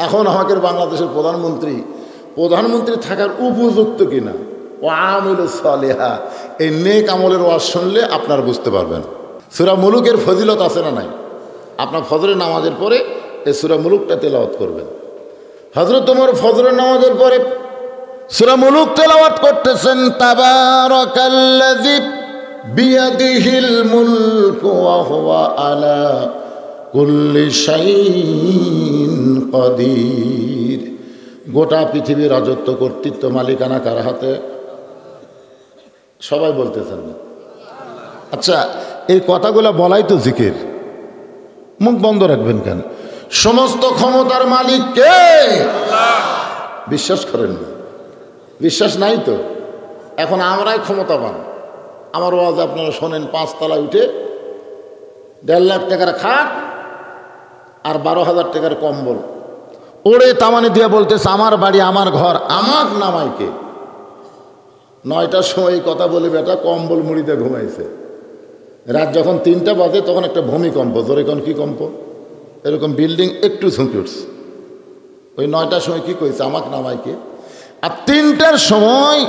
এখন আমাদের বাংলাদেশের প্রধানমন্ত্রী থাকার উপযুক্ত কিনা ও আমিলু সালিহা, এই নেক আমলের ওয়াজ শুনলে আপনারা বুঝতে পারবেন। সূরা মুলুকের ফজিলত আছে না নাই? আপনার ফজরের নামাজের পরে এই সূরা মুলুকটা তেলাওয়াত করবেন। হযরত ওমর ফজরের নামাজের পরে সূরা মুলুক তেলাওয়াত করতেছেন, তাবারাকাল্লাযী বিয়াদিহিল মুলকু ওয়া হুয়া আলা কুল্লি শাইইন কাদির। গোটা পৃথিবীর রাজত্ব কর্তৃত্ব মালিকানা কার হাতে? সবাই বলতেছেন না। আচ্ছা, এই কথাগুলো বলাই তো জিকির, মুখ বন্ধ রাখবেন কেন? সমস্ত ক্ষমতার মালিক কে? বিশ্বাস করেন না? বিশ্বাস নাই তো? এখন আমরাই ক্ষমতাবান। আমার ওয়াজ আপনারা শোনেন, 5 তলায় উঠে 1.5 লাখ টাকার খাট আর 12,000 টাকার কম্বল ওড়ে তামানি দিয়ে বলতেছে আমার বাড়ি আমার ঘর, আমার নামাইকে। 9টার সময় এই কথা বলে বেটা কম্বল মুড়িতে ঘুমাইছে। রাত যখন 3টা বাজে তখন একটা ভূমিকম্প, জোরে কোন কি কম্প, এরকম বিল্ডিং একটু ঝুঁকে উঠছে। ওই 9টার সময় কি কইছে? আমাকে নামাইকে। আর 3টার সময়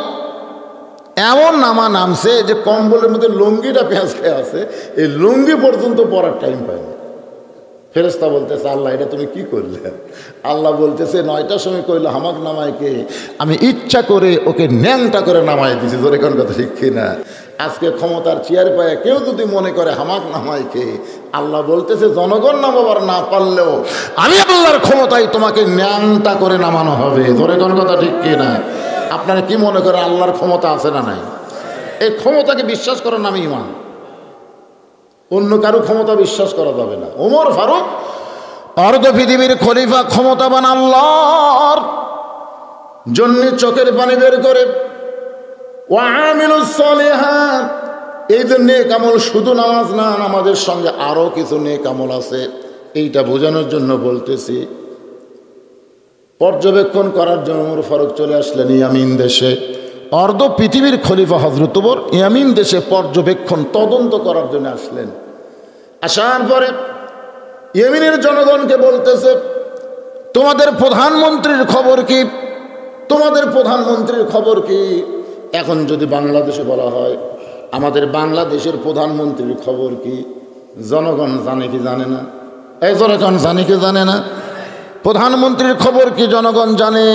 এমন নামছে যে কম্বলের মধ্যে লুঙ্গিটা পেঁয়াজ খেয়ে আছে, এই লুঙ্গি পর্যন্ত পরার টাইম পায়নি। ফেরেশতা বলতেছে আল্লাহ এটা তুমি কি করলে? আল্লাহ বলতেছে 9টার সময় কইলো হামাক নামাইকে, আমি ইচ্ছা করে ওকে ন্যাংটা করে নামাই দিছি। জোরে কোন কথা ঠিক কিনা? আজকে ক্ষমতার চেয়ার পায়ে কেউ যদি মনে করে হামাক নামাইকে, আল্লাহ বলতেছে জনগণ নামাবার না পারলেও আমি আল্লাহর ক্ষমতায় তোমাকে ন্যাংটা করে নামানো হবে। জোরে কোন কথা ঠিক কিনা? আপনারা কি মনে করেন আল্লাহর ক্ষমতা আছে না নাই? এই ক্ষমতাকে বিশ্বাস করার নামে ঈমান। অন্য কারো ক্ষমতা বিশ্বাস করা যাবে না। ওমর ফারুক অর্ধ পৃথিবীর খলিফা, ক্ষমতাবান আল্লাহর জন্য চোখের পানি বের করে ওয়া আমিলুস সালিহাত, এই যে নেক আমল শুধু নামাজ না, নামাজের সঙ্গে আরো কিছু নেক আমল আছে। এইটা বোঝানোর জন্য বলতেছি। পর্যবেক্ষণ করার জন্য ওমর ফারুক চলে আসলেন ইয়ামিন দেশে। অর্ধ পৃথিবীর খলিফা হযরত ওমর ইয়ামিন দেশে পর্যবেক্ষণ তদন্ত করার জন্য আসলেন। আসার পরে ইয়ামিনের জনগণকে বলতেছে তোমাদের প্রধানমন্ত্রীর খবর কি? তোমাদের প্রধানমন্ত্রীর খবর কি? এখন যদি বাংলাদেশে বলা হয় আমাদের বাংলাদেশের প্রধানমন্ত্রীর খবর কি, জনগণ জানে কি জানে না? এই জনগণ জানে কি জানে না? প্রধানমন্ত্রীর খবর কি জনগণ জানে।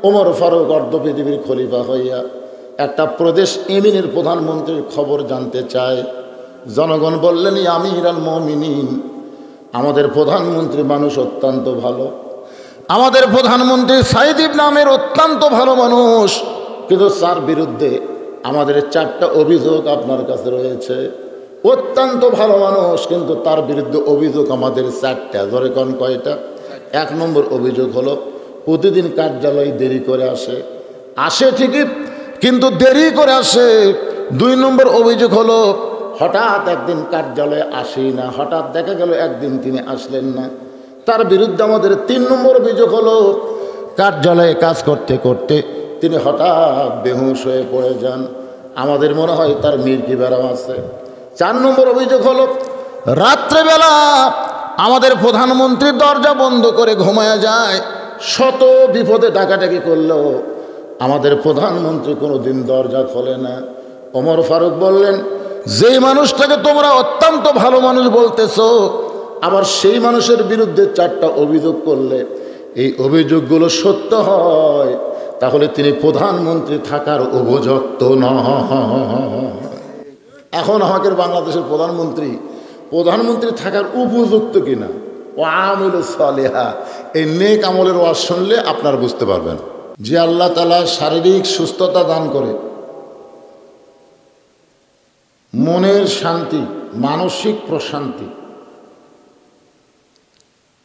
ওমর ফারুক অর্ধ পৃথিবীর খলিফা হইয়া একটা প্রদেশ এমিনের প্রধানমন্ত্রীর খবর জানতে চায়। জনগণ বললেন আমিরুল মুমিনিন, আমাদের প্রধানমন্ত্রী মানুষ অত্যন্ত ভালো, আমাদের প্রধানমন্ত্রী সাইদ ইবনে আমের অত্যন্ত ভালো মানুষ, কিন্তু তার বিরুদ্ধে আমাদের 4টা অভিযোগ আপনার কাছে রয়েছে। অত্যন্ত ভালো মানুষ কিন্তু তার বিরুদ্ধে অভিযোগ আমাদের 4টা। ধরে কোন কয়টা? 1 নম্বর অভিযোগ হলো প্রতিদিন কার্যালয়ে দেরি করে আসে ঠিকই কিন্তু দেরি করে আসে। 2 নম্বর অভিযোগ হলো হঠাৎ একদিন কার্যালয়ে আসেই না, হঠাৎ দেখা গেল একদিন তিনি আসলেন না। তার বিরুদ্ধে আমাদের 3 নম্বর অভিযোগ হলো কার্যালয়ে কাজ করতে করতে তিনি হঠাৎ বেহুশ হয়ে পড়ে যান, আমাদের মনে হয় তার মির্কি বেড়াও আছে। 4 নম্বর অভিযোগ হলো রাত্রেবেলা আমাদের প্রধানমন্ত্রীর দরজা বন্ধ করে ঘুমায়া যায়, শত বিপদে ডাকাডাকি করলেও আমাদের প্রধানমন্ত্রী কোনোদিন দরজা খোলে না। ওমর ফারুক বললেন যেই মানুষটাকে তোমরা অত্যন্ত ভালো মানুষ বলতেছো, আবার সেই মানুষের বিরুদ্ধে 4টা অভিযোগ করলে এই অভিযোগগুলো সত্য হয়, তাহলে তিনি প্রধানমন্ত্রী থাকার উপযুক্ত নয়। এখন আমাদের বাংলাদেশের প্রধানমন্ত্রী থাকার উপযুক্ত কিনা ও আমিলু সালিহা, এই নেক আমলের ওয়াজ শুনলে আপনারা বুঝতে পারবেন। যে আল্লাহ তাআলা শারীরিক সুস্থতা দান করে, মনের শান্তি, মানসিক প্রশান্তি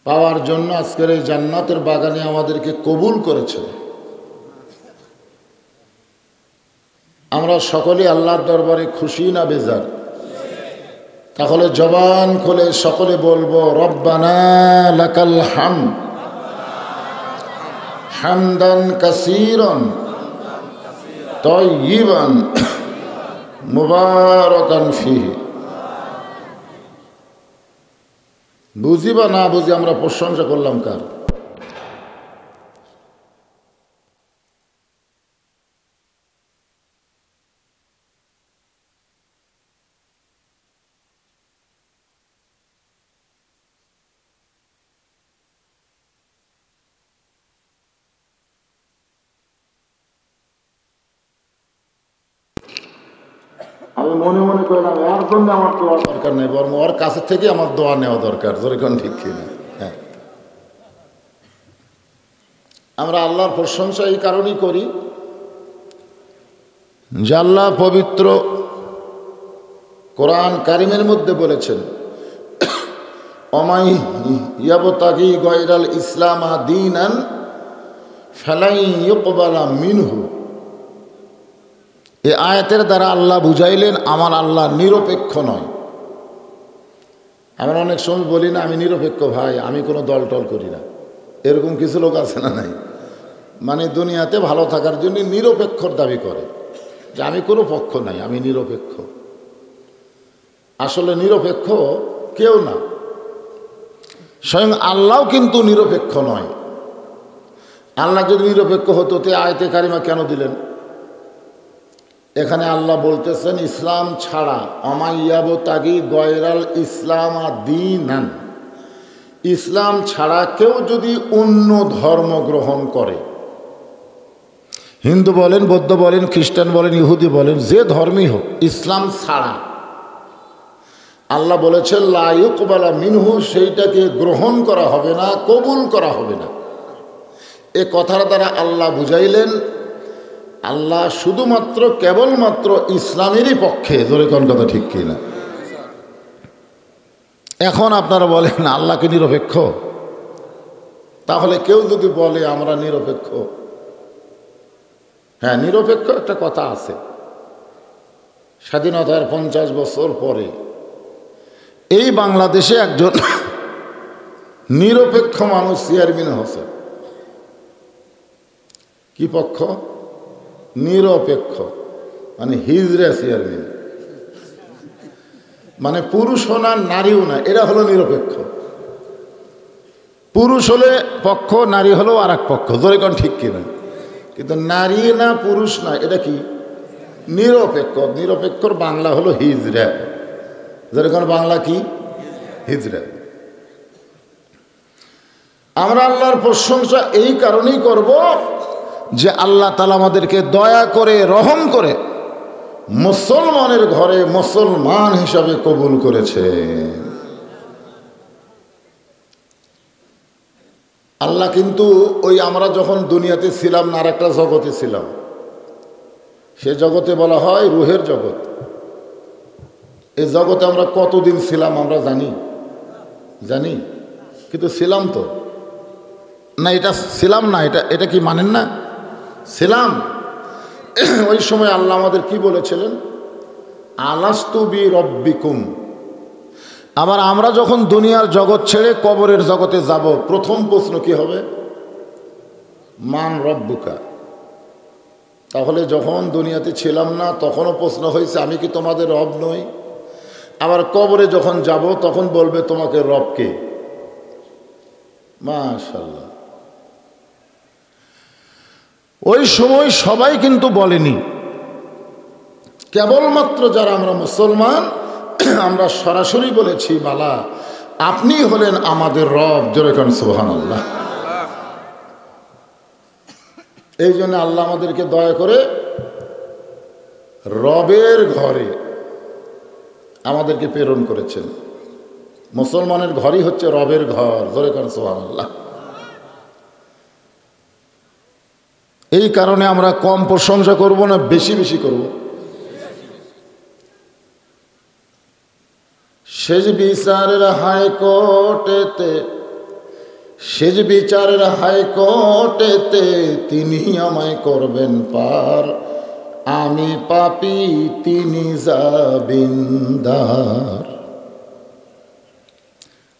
পাওয়ার জন্য আজকের এই জান্নাতের বাগানে আমাদেরকে কবুল করেছে। আমরা সকলে আল্লাহর দরবারে খুশি না বেজার? তাহলে জবান খুলে সকলে বলবো রব্বানা লাকাল হামদ হামদান কাসীরান তাইয়িবান মুবারাকান ফিহি। বুঝি বা না বুঝি আমরা প্রশংসা করলাম কার? মনে মনে করলাম এর জন্য আমার দোয়া দরকার নেই, বরং ওর কাছে থেকে আমার দোয়া নেওয়া দরকার। যেরকম ঠিক কিনা? হ্যাঁ, আমরা আল্লাহর প্রশংসা এই কারণেই করি যে আল্লাহ পবিত্র কোরআন কারিমের মধ্যে বলেছেন, অমাই ইয়াবতাগি গায়রাল ইসলামা দীনান ফালাই ইউকবালা মিনহু। এই আয়াতের দ্বারা আল্লাহ বুঝাইলেন আমার আল্লাহ নিরপেক্ষ নয়। আমরা অনেক সময় বলি না আমি নিরপেক্ষ, ভাই আমি কোনো দল টল করি না। এরকম কিছু লোক আছে না নাই? মানে দুনিয়াতে ভালো থাকার জন্য নিরপেক্ষর দাবি করে যে আমি কোনো পক্ষ নাই, আমি নিরপেক্ষ। আসলে নিরপেক্ষ কেউ না, স্বয়ং আল্লাহও কিন্তু নিরপেক্ষ নয়। আল্লাহ যদি নিরপেক্ষ হতো তে আয়াতে কারিমা কেন দিলেন? এখানে আল্লাহ বলতেছেন ইসলাম ছাড়া, অমাইয়াবতাগি গয়রাল ইসলাম দীনান, ইসলাম ছাড়া কেউ যদি অন্য ধর্ম গ্রহণ করে, হিন্দু বলেন, বৌদ্ধ বলেন, খ্রিস্টান বলেন, ইহুদি বলেন, যে ধর্মই হোক, ইসলাম ছাড়া আল্লাহ বলেছেন লা ইউকবালা মিনহু, সেইটাকে গ্রহণ করা হবে না, কবুল করা হবে না। এ কথার দ্বারা আল্লাহ বুঝাইলেন আল্লাহ শুধুমাত্র কেবলমাত্র ইসলামেরই পক্ষে। জোরে কোন কথা ঠিক কিনা? এখন আপনারা বলেন আল্লাহ কি নিরপেক্ষ? তাহলে কেউ যদি বলে আমরা নিরপেক্ষ, হ্যাঁ নিরপেক্ষ একটা কথা আছে। স্বাধীনতার 50 বছর পরে এই বাংলাদেশে একজন নিরপেক্ষ মানুষ চেয়ারম্যান হয়েছে। কি পক্ষ? নিরপেক্ষ, মানে হিজড়া চেয়ারম্যান, মানে পুরুষও না নারীও না, এরা হলো নিরপেক্ষ। পুরুষ হলে পক্ষ, নারী হলেও আর এক পক্ষ। ধরে কোন ঠিক কিনা? কিন্তু নারী না পুরুষ না, এটা কি? নিরপেক্ষ। নিরপেক্ষর বাংলা হলো হিজড়া। যেরকম বাংলা কি? হিজড়া। আমরা আল্লাহর প্রশংসা এই কারণেই করব যে আল্লাহ তাআলা আমাদেরকে দয়া করে রহম করে মুসলমানের ঘরে মুসলমান হিসাবে কবুল করেছে। আল্লাহ কিন্তু ওই আমরা যখন দুনিয়াতে ছিলাম না, আর একটা জগতে ছিলাম, সে জগতে বলা হয় রুহের জগৎ। এই জগতে আমরা কতদিন ছিলাম আমরা জানি, কিন্তু ছিলাম তো না। এটা ছিলাম না, এটা কি মানেন না? ছিলাম। ওই সময় আল্লাহ আমাদের কি বলেছিলেন? আলাস্তু বি রব্বিকুম। আবার আমরা যখন দুনিয়ার জগৎ ছেড়ে কবরের জগতে যাব, প্রথম প্রশ্ন কি হবে? মান রব্বুকা। তাহলে যখন দুনিয়াতে ছিলাম না তখনও প্রশ্ন হয়েছে আমি কি তোমাদের রব নই? আবার কবরে যখন যাব তখন বলবে তোমাকে রব কে? মাশাআল্লাহ। ওই সময় সবাই কিন্তু বলেনি, কেবলমাত্র যারা আমরা মুসলমান আমরা সরাসরি বলেছি বালা আপনি হলেন আমাদের রব। জোরে কোন সুবহানাল্লাহ। এই জন্য আল্লাহ আমাদেরকে দয়া করে রবের ঘরে আমাদেরকে প্রেরণ করেছেন। মুসলমানের ঘরই হচ্ছে রবের ঘর। জোরে কোন সুবহানাল্লাহ। এই কারণে আমরা কম প্রশংসা করব না, বেশি বেশি করব। সেজ বিচারের হাইকোর্টেতে তিনি আমায় করবেন পার, আমি পাপী তিনি জামিনদার।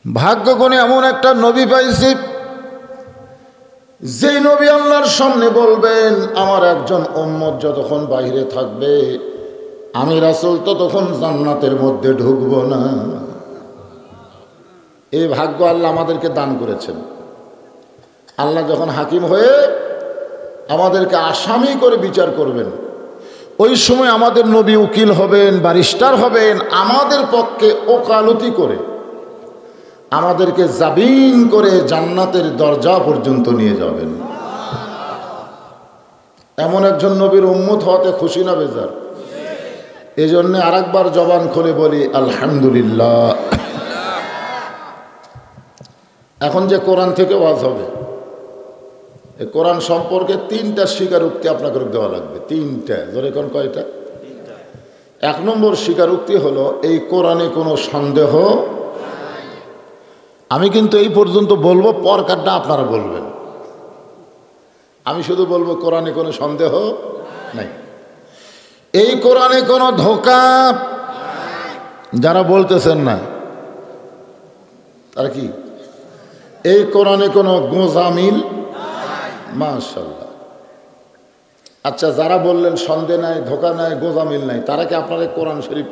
ভাগ্যগুণে এমন একটা নবী পাইছি যে নবী আল্লাহর সামনে বলবেন আমার একজন উম্মত যতক্ষণ বাইরে থাকবে আমি রাসূল ততক্ষণ জান্নাতের মধ্যে ঢুকবো না। এই ভাগ্য আল্লাহ আমাদেরকে দান করেছেন। আল্লাহ যখন হাকিম হয়ে আমাদেরকে আসামি করে বিচার করবেন, ওই সময় আমাদের নবী উকিল হবেন, ব্যারিস্টার হবেন, আমাদের পক্ষে ওকালতি করে আমাদেরকে জামিন করে জান্নাতের দরজা পর্যন্ত নিয়ে যাবেন। এমন একজন নবীর উম্মত হওয়াতে খুশি না বেজার? এই জন্যে আর একবার জবান খুলে বলি আলহামদুলিল্লাহ। এখন যে কোরআন থেকে ওয়াজ হবে, এই কোরআন সম্পর্কে 3টা স্বীকারোক্তি আপনাকে দেওয়া লাগবে। 3টা, ধরে কোন কয়টা? 1 নম্বর স্বীকারোক্তি হলো এই কোরআনে কোনো সন্দেহ। আমি কিন্তু এই পর্যন্ত বলবো, পরকারটা আপনারা বলবেন। আমি শুধু বলবো কোরআনে কোনো সন্দেহ নাই, এই কোরআনে কোনো ধোঁকা। যারা বলতেছেন না তারা কি? এই কোরআনে কোনো গোঁজামিল, মাশাআল্লাহ। আচ্ছা, যারা বললেন সন্দেহ নাই, ধোঁকা নাই, গোঁজামিল নাই, তারা কি আপনারা কোরআন শরীফ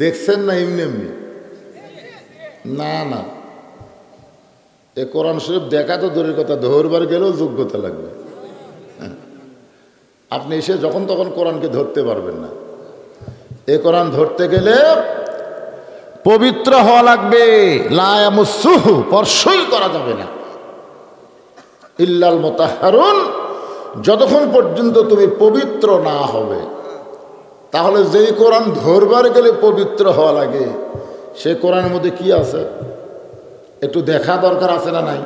দেখছেন না এমনি এমনি? না না, এই কোরআন শরীফ দেখা তো দূরের কথা, ধরবার গেলেও যোগ্যতা লাগবে। আপনি এসে যখন তখন কোরআনকে ধরতে পারবেন না। এই কোরআন ধরতে গেলে পবিত্র হওয়া লাগবে। লা ইয়ামাসসুহু, স্পর্শই করা যাবে না, ইল্লাল মুতাহহারুন, যতক্ষণ পর্যন্ত তুমি পবিত্র না হবে। তাহলে যেই কোরআন ধরবার গেলে পবিত্র হওয়া লাগে, সে কোরআনের মধ্যে কি আছে একটু দেখা দরকার আছে না নাই?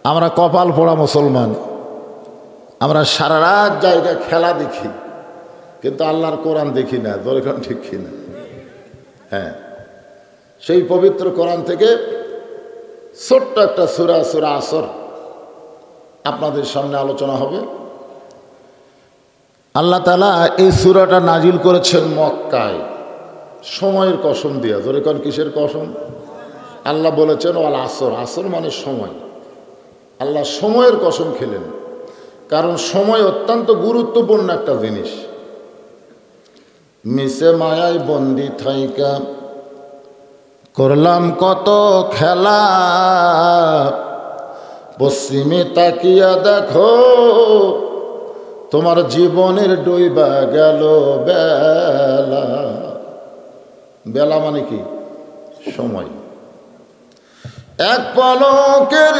আমরা কপাল পোড়া মুসলমান, আমরা সারা রাত জায়গায় খেলা দেখি, কিন্তু আল্লাহর কোরআন দেখি না। দরকার ঠিক কিনা? হ্যাঁ, সেই পবিত্র কোরআন থেকে ছোট্ট একটা সূরা, সূরা আসর আপনাদের সামনে আলোচনা হবে। আল্লাহ তাআলা এই সূরাটা নাজিল করেছেন মক্কায়, সময়ের কসম দিয়া। ধরে কোন কিসের কসম? আল্লাহ বলেছেন ওয়াল আসর, আসর মানে সময়। আল্লাহ সময়ের কসম খেলেন, কারণ সময় অত্যন্ত গুরুত্বপূর্ণ একটা জিনিস। মিশে মায়ায় বন্দি থাইকা করলাম কত খেলা, পশ্চিমে তাকিয়া দেখো তোমার জীবনের ডুইবা গেল বেলা। বেলা মানে কি? সময়। এক পলকের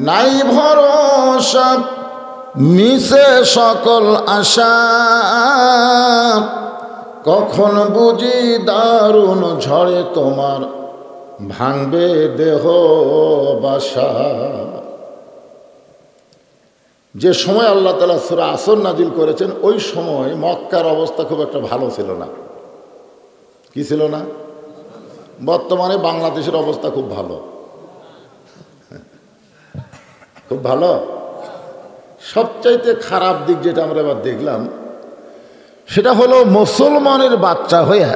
নাই ভরসা, মিশে সকল আশা, কখন বুঝি দারুণ ঝড়ে তোমার ভাঙবে দেহ বাসা। যে সময় আল্লাহ তাআলা সূরা আসর নাজিল করেছেন, ওই সময় মক্কার অবস্থা খুব একটা ভালো ছিল না। কি ছিল না? বর্তমানে বাংলাদেশের অবস্থা খুব ভালো, খুব ভালো। সবচাইতে খারাপ দিক যেটা আমরা এবার দেখলাম, সেটা হলো মুসলমানের বাচ্চা হয়ে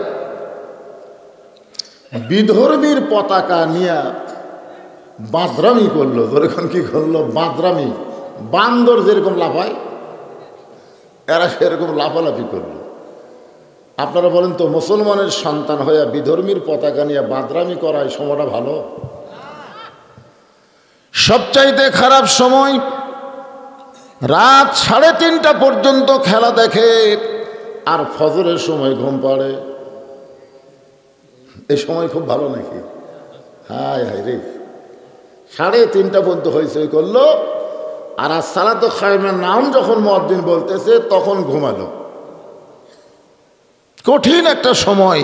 বিধর্মীর পতাকা নিয়ে বাঁদরামি করলো। যেরকম কি করলো? বাঁদরামি। বান্দর যেরকম লাফায়, এরা সেরকম লাফালাফি করলো। আপনারা বলেন তো, মুসলমানের সন্তান হয়ে বিধর্মীর পতাকা নিয়ে বাঁদরামি করায় সময়টা ভালো? সবচাইতে খারাপ সময় রাত 3:30 পর্যন্ত খেলা দেখে, আর ফজরের সময় ঘুম পাড়ে। এই সময় খুব ভালো নাকি? হায় হায় রে, 3:30 পর্যন্ত হয়েছে করলো, আর সালাতুল খায়মের নাম যখন মুয়াজ্জিন বলতেছে তখন ঘুমালো। কঠিন একটা সময়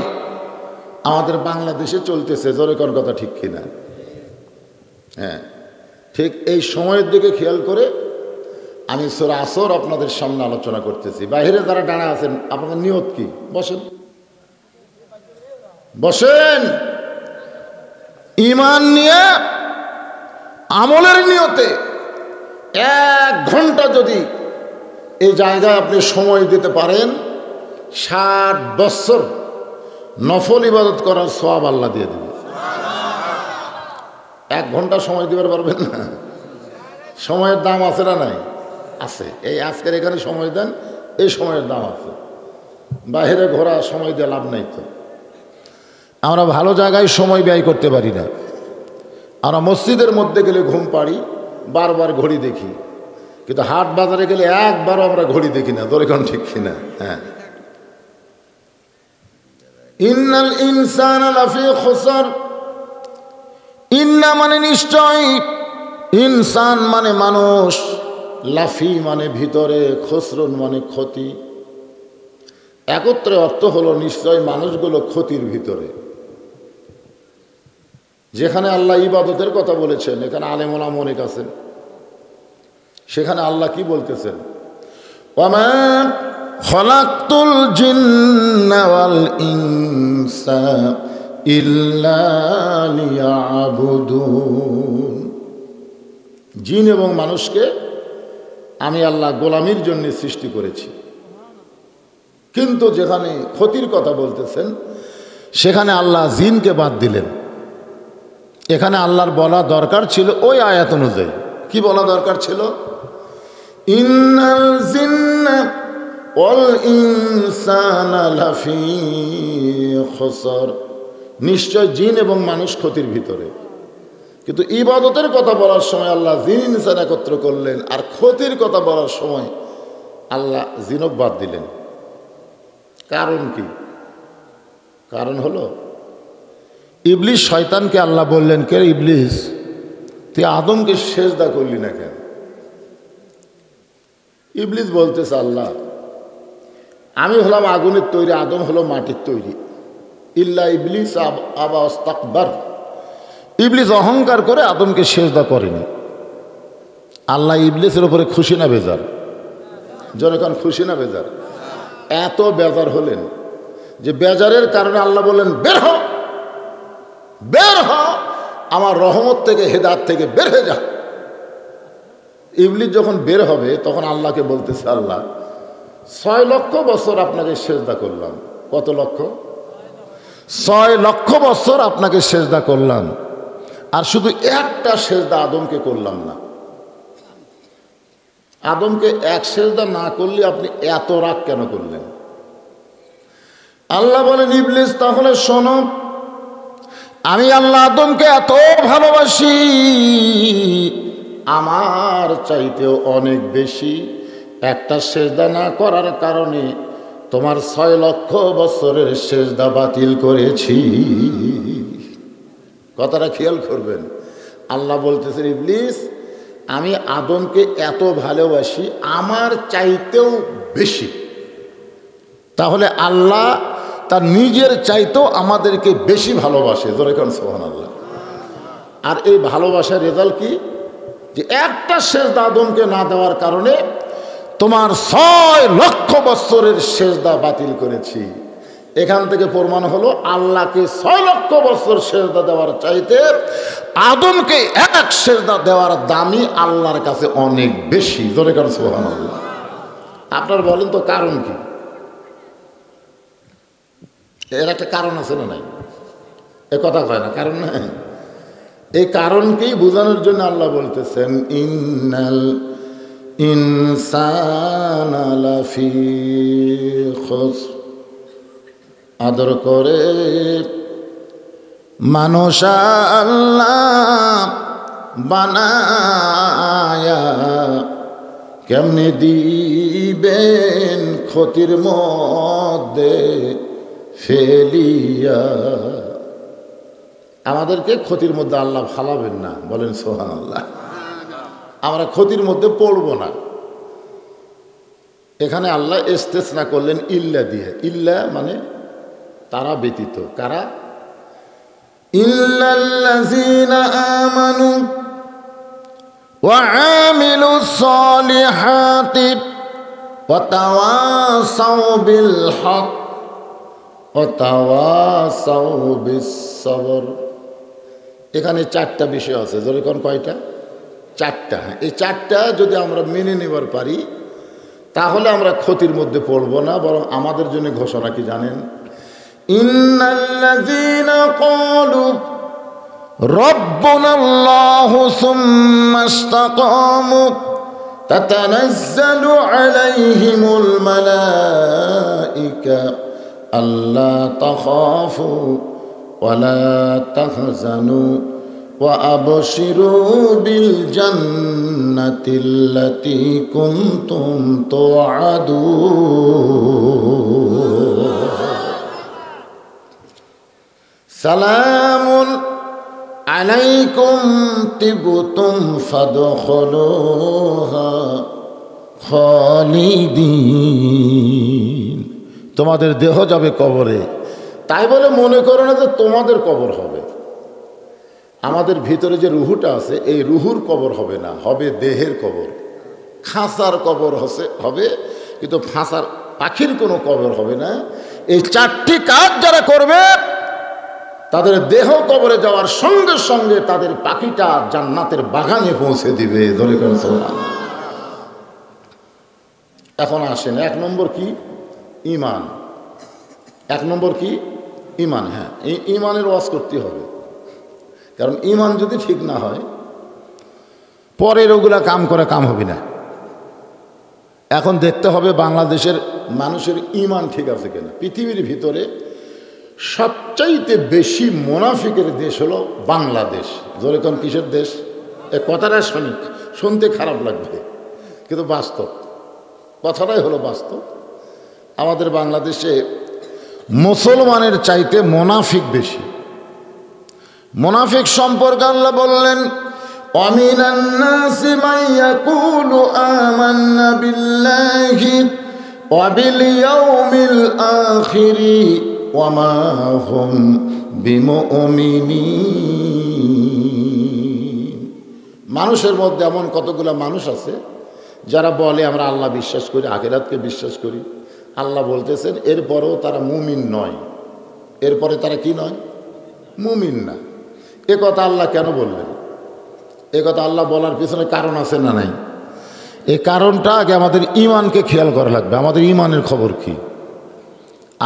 আমাদের বাংলাদেশে চলতেছে। জোরে কোন কথা ঠিক কিনা? হ্যাঁ, ঠিক এই সময়ের দিকে খেয়াল করে আমি সূরা আসর আপনাদের সামনে আলোচনা করতেছি। বাইরে যারা দাঁড়া আছেন, আপনাদের নিয়ত কি? বসেন, বসেন। ঈমান নিয়ে আমলের নিয়তে 1 ঘন্টা যদি এই জায়গায় আপনি সময় দিতে পারেন, 60 বছর নফল ইবাদত করার সওয়াব আল্লাহ দিয়ে দেবে। 1 ঘন্টা সময় দিতে পারবেন না? সময়ের দাম আছে না নাই? আছে। এই আজকের এখানে সময় দেন, এই সময়ের দাম আছে। বাইরে ঘোরা সময় দিয়ে লাভ নাই। তো আমরা ভালো জায়গায় সময় ব্যয় করতে পারি না। আমরা মসজিদের মধ্যে গেলে ঘুম পাড়ি, বারবার ঘড়ি দেখি, কিন্তু হাট বাজারে গেলে একবারও আমরা ঘড়ি দেখি না। তোর এখন ঠিক কিনা? হ্যাঁ। ইন্নাল ইনসানা লাফি খুসর, ইন্না মানে নিশ্চয়, ইনসান মানে মানুষ, লাফি মানে ভিতরে, খুসরুন মানে ক্ষতি। একত্রে অর্থ হলো নিশ্চয় মানুষগুলো ক্ষতির ভিতরে। যেখানে আল্লাহ ইবাদতের কথা বলেছেন, এখানে আলেম ওলামা অনেক আছেন, সেখানে আল্লাহ কি বলতেছেন? ওয়ামা খলাকতুল জিন্না ওয়াল ইনসা ইল্লা লিয়াবুদুন। জিন এবং মানুষকে আমি আল্লাহ গোলামির জন্য সৃষ্টি করেছি। কিন্তু যেখানে ক্ষতির কথা বলতেছেন সেখানে আল্লাহ জিনকে বাদ দিলেন। এখানে আল্লাহর বলা দরকার ছিল ওই আয়াত অনুযায়ী। কি বলা দরকার ছিল? ইন্নাল জিন্না ওয়াল ইনসানা লাফি খুসর। নিশ্চয় জিন এবং মানুষ ক্ষতির ভিতরে। কিন্তু ইবাদতের কথা বলার সময় আল্লাহ জিন ইনসান একত্র করলেন, আর ক্ষতির কথা বলার সময় আল্লাহ জিনক বাদ দিলেন। কারণ কি? কারণ হলো ইবলিস শয়তানকে আল্লাহ বললেন, কে ইবলিস, তুই আদমকে সেজদা করলি না কেন? ইবলিস বলতেছে, আল্লাহ আমি হলাম আগুনের তৈরি, আদম হলো মাটির তৈরি। ইল্লা ইবলিস আবা ইস্তাকবার। ইবলিস অহংকার করে আদমকে সেজদা করেনি। আল্লাহ ইবলিসের উপরে খুশি না বেজার? জনগণ খুশি না বেজার? এত বেজার হলেন যে বেজারের কারণে আল্লাহ বললেন, বের হ, বের হ আমার রহমত থেকে, হেদায়েত থেকে বের হয়ে যা। ইবলিস যখন বের হবে তখন আল্লাহকে বলতেছে, আল্লাহ 6 লক্ষ বছর আপনাকে সেজদা করলাম। কত লক্ষ? 6 লক্ষ বছর আপনাকে সেজদা করলাম, আর শুধু একটা সেজদা আদমকে করলাম না। আদমকে এক সেজদা না করলে আপনি এত রাগ কেন করলেন? আল্লাহ বলেন, ইবলিস তাহলে শোনো, আমি আল্লাহ আদমকে এত ভালোবাসি, আমার চাইতেও অনেক বেশি একটা সেজদা না করার কারণে তোমার 6 লক্ষ বছরের সেজদা বাতিল করেছি। কথাটা খেয়াল করবেন। আল্লাহ বলতেছেন, ইবলিস আমি আদমকে এত ভালোবাসি, আমার চাইতেও বেশি। তাহলে আল্লাহ তার নিজের চাইতেও আমাদেরকে বেশি ভালোবাসে। জোরে কোন সুবহানাল্লাহ। আর এই ভালোবাসার রেজাল্ট কি? যে একটা সেজদা আদমকে না দেওয়ার কারণে তোমার 6 লক্ষ বছরের সেজদা বাতিল করেছি। এখান থেকে প্রমাণ হলো আল্লাহকে 6 লক্ষ বছর সেজদা দেওয়ার চাইতে আদমকে এক সেজদা দেওয়ার দামই আল্লাহর কাছে অনেক বেশি। জোরে কোন সুবহানাল্লাহ। আপনার বলেন তো কারণ কি? এর একটা কারণ আছে না নাই? এ কথা কয় না, কারণ নাই। এই কারণকেই বোঝানোর জন্য আল্লাহ বলতেছেন, ইন্নাল ইনসানা লাফি খুসর। আদর করে মানুষ আল্লাহ বানায়া কেমনে দিবেন ক্ষতির মধ্যে ফেলিয়া। আমাদেরকে ক্ষতির মধ্যে আল্লাহ ফালাবেন না। বলেন সুবহানাল্লাহ। আমরা ক্ষতির মধ্যে পড়ব না। এখানে আল্লাহ ইস্তেসনা করলেন ইল্লা দিয়ে। ইল্লা মানে তারা ব্যতীত। কারা? ইল্লাল্লাযীনা আমানু ওয়া আমিলুস সালিহাতি ওয়া তাওয়াসাউ বিল হক ওয়া তাওয়াসাউ বিস সবর। এখানে 4টা বিষয় আছে। যেরকম কয়টা? 4টা। এই 4টা যদি আমরা মেনে নেবার পারি তাহলে আমরা ক্ষতির মধ্যে পড়ব না, বরং আমাদের জন্য ঘোষণা কি জানেন? ইন্নাল্লাযীনা ক্বালু রাব্বুনাল্লাহু সুম্মা ইসতাকামু তাতানাজ্জালু আলাইহিমুল মালায়েকা আল্লা তাখাফু ওয়া লা তাহজানু ওয়া আবশিরু বিল জান্নাতিল্লাতী কুনতুম তুআদুন। সালামুন আলাইকুম তিবতুম ফাদখুলুহা খালিদিন। তোমাদের দেহ যাবে কবরে, তাই বলে মনে করো না যে তোমাদের কবর হবে। আমাদের ভিতরে যে রুহুটা আছে, এই রুহুর কবর হবে না, হবে দেহের কবর। খাঁচার কবর হবে, কিন্তু ফাঁসার পাখির কোনো কবর হবে না। এই চারটি কাজ যারা করবে তাদের দেহ কবরে যাওয়ার সঙ্গে সঙ্গে তাদের পাখিটা জান্নাতের বাগানে পৌঁছে দিবে। ধরে কোন সুবহানাল্লাহ। এখন আসেন, 1 নম্বর কি? ঈমান। 1 নম্বর কি? ঈমান। হ্যাঁ, এই ঈমানের ওয়াজ করতে হবে, কারণ ঈমান যদি ঠিক না হয় পরের ওগুলা কাম করে কাম হবে না। এখন দেখতে হবে বাংলাদেশের মানুষের ঈমান ঠিক আছে কিনা। পৃথিবীর ভিতরে সবচাইতে বেশি মুনাফিকের দেশ হলো বাংলাদেশ। জোরে কোন কিসের দেশ? এ কথাটা শুনতে খারাপ লাগবে, কিন্তু বাস্তব কথাটাই হলো বাস্তব। আমাদের বাংলাদেশে মুসলমানের চাইতে মুনাফিক বেশি। মুনাফিক সম্পর্কে আল্লাহ বললেন, ওয়ামিনান নাসি মান ইয়াকুলু আমান্না বিল্লাহি ওয়া বিল ইয়াউমিল আখিরি ওয়া মা হুম বিমুমিনিন। মানুষের মধ্যে এমন কতগুলো মানুষ আছে যারা বলে আমরা আল্লাহ বিশ্বাস করি, আখিরাতকে বিশ্বাস করি। আল্লাহ বলতেছেন এরপরেও তারা মুমিন নয়। এরপরে তারা কি নয়? মুমিন না। এ কথা আল্লাহ কেন বললেন? এ কথা আল্লাহ বলার পিছনে কারণ আছে না নাই? এই কারণটা আগে আমাদের ঈমানকে খেয়াল করা লাগবে। আমাদের ঈমানের খবর কি?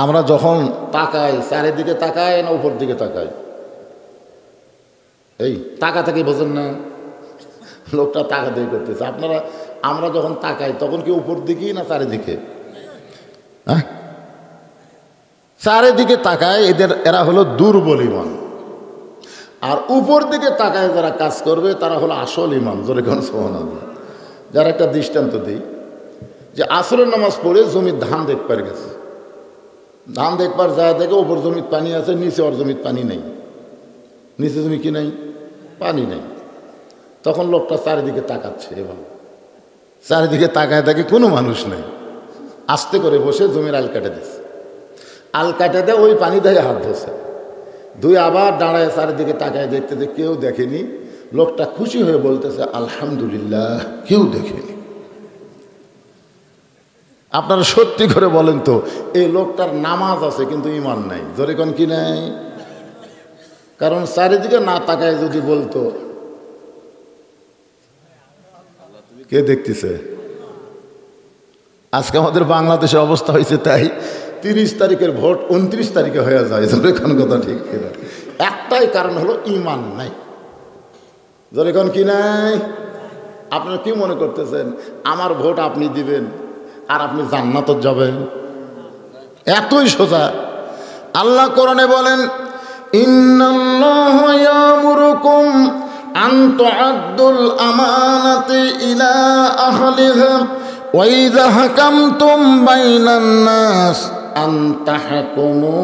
আমরা যখন তাকাই, চারিদিকে তাকাই না উপর দিকে তাকাই? এই তাকা তাকি বোঝেন না? লোকটা তাকা দিয়ে করতেছে। আমরা যখন তাকাই তখন কি উপর দিকেই না চারিদিকে? হ্যাঁ, চারিদিকে তাকায় এরা হলো দুর্বল ঈমান। আর উপর দিকে তাকায় যারা কাজ করবে তারা হলো আসল ঈমান। জোরে কোন সুবহানাল্লাহ। যার একটা দৃষ্টান্ত দিই, যে আসরের নামাজ পড়ে জমির ধান দেখবার গেছে, ধান দেখবার যায় দেখে ওপর জমির পানি আছে, নিচে ওর জমির পানি নেই। নিচে জমি কি নাই? পানি নেই। তখন লোকটা চারিদিকে তাকাচ্ছে, এবার চারিদিকে তাকায় দেখে কোনো মানুষ নেই। আস্তে করে বসে জমির আল কাটে দিচ্ছে। আল কাটে দেয়, ওই পানি দিয়ে হাত ধরছে। আবার দাঁড়ায় চারিদিকে তাকায় দেখতে যে কেউ দেখেনি। লোকটা খুশি হয়ে বলতেছে আলহামদুলিল্লাহ, কেউ দেখেনি। আপনারা সত্যি করে বলেন তো, এই লোকটার নামাজ আছে কিন্তু ঈমান নাই। ধরে কোন কি নাই? কারণ চারিদিকে না তাকায় যদি বলতো কে দেখতেছে। আজকে আমাদের বাংলাদেশের অবস্থা হয়েছে তাই 30 তারিখের ভোট 29 তারিখে হয়ে যায়। ধরে কোন কথা ঠিক কিনা? একটাই কারণ হলো ঈমান নাই। ধরে কোন কি নাই? আপনারা কি মনে করতেছেন আমার ভোট আপনি দিবেন আর আপনি জান্নাতে যাবেন? এতই সোজা। আল্লাহ কোরআনে বলেন, ইন্নাল্লাহা ইয়ামুরুকুম আন তুআদ্দুল আমানাতি ইলা আহলিহা ওয়া ইযা হাকামতুম বাইনান নাস আন তাহকুমু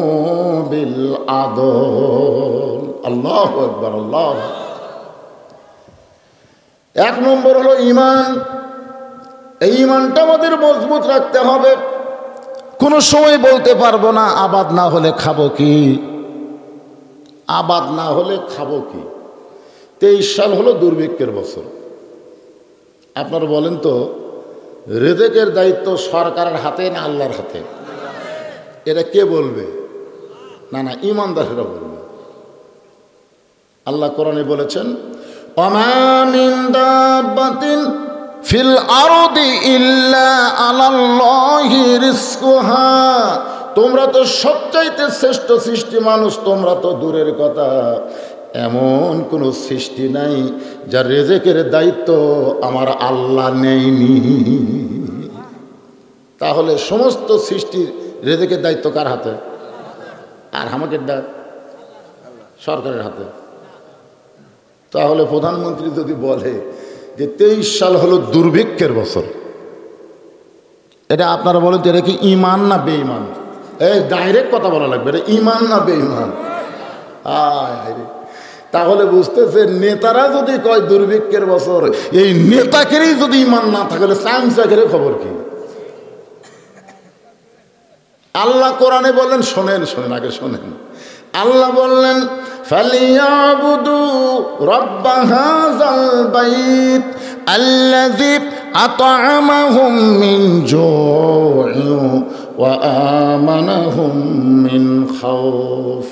বিল আদল। আল্লাহু আকবার, আল্লাহ। 1 নম্বর হলো ঈমান। এই ঈমানটা আমাদের মজবুত রাখতে হবে। কোনো সময় বলতে পারবো না আবাদ না হলে খাবো কি, আবাদ না হলে খাবো কি। 23 সাল হলো দুর্ভিক্ষের বছর। আপনারা বলেন তো, রিজিকের দায়িত্ব সরকারের হাতে না আল্লাহর হাতে? এটা কে বলবে? না না, ঈমানদারেরা বলবে। আল্লাহ কোরআনে বলেছেন, ওমা মিন দাব্বাতিন ফিল আরদি ইল্লা আলাল্লাহি রিজকুহা। তোমরা তো সবচাইতে শ্রেষ্ঠ সৃষ্টি মানুষ, তোমরা তো দূরের কথা, এমন কোনো সৃষ্টি নাই যার রিজিকের দায়িত্ব আমার আল্লাহ নেয়নি। তাহলে সমস্ত সৃষ্টির রিজিকের দায়িত্ব কার হাতে? আর আমাদের সরকারের হাতে। তাহলে প্রধানমন্ত্রী যদি বলে যে 23 সাল হলো দুর্ভিক্ষের বছর, এটা আপনারা বলেন তো, এটা কি ঈমান না বেঈমান? এই ডাইরেক্ট কথা বলা লাগবে, এটা ঈমান না বেঈমান? তাহলে বুঝতেছে, নেতারা যদি কয় দুর্ভিক্ষের বছর, এই নেতাকেরই যদি ঈমান না থাকলে চামচাকের খবর কি? আল্লাহ কোরআনে বললেন, শোনেন শোনেন আগে শোনেন, আল্লাহ বললেন ফালিয়াবুদু রাব্ব হাযাল বাইত আল্লাযী আত'আমাহুম মিন জু'ইন ওয়া আমানাহুম মিন খাউফ।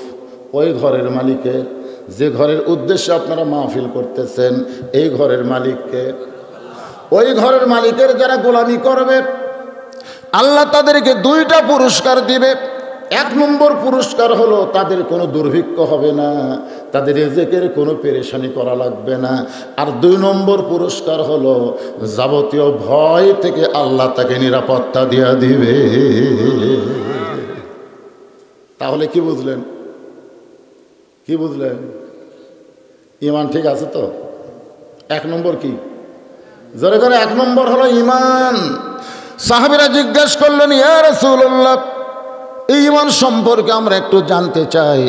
ওই ঘরের মালিকের, যে ঘরের উদ্দেশ্যে আপনারা মাহফিল করতেছেন, এই ঘরের মালিককে, ওই ঘরের মালিকের যারা গোলামি করবে আল্লাহ তাদেরকে দুইটা পুরস্কার দিবে। এক নম্বর পুরস্কার হলো তাদের কোনো দুর্ভিক্ষ হবে না, তাদের রিজিকের কোনো পেরেশানি করা লাগবে না। আর দুই নম্বর পুরস্কার হলো যাবতীয় ভয় থেকে আল্লাহ তাকে নিরাপত্তা দিয়ে দিবে। তাহলে কি বুঝলেন? কি বুঝলেন? ঈমান ঠিক আছে তো? এক নম্বর কি? জোরে করে, এক নম্বর হলো ঈমান। সাহাবীরা জিজ্ঞাসা করলেন, ইয়া রাসূলুল্লাহ, এই ঈমান সম্পর্কে আমরা একটু জানতে চাই।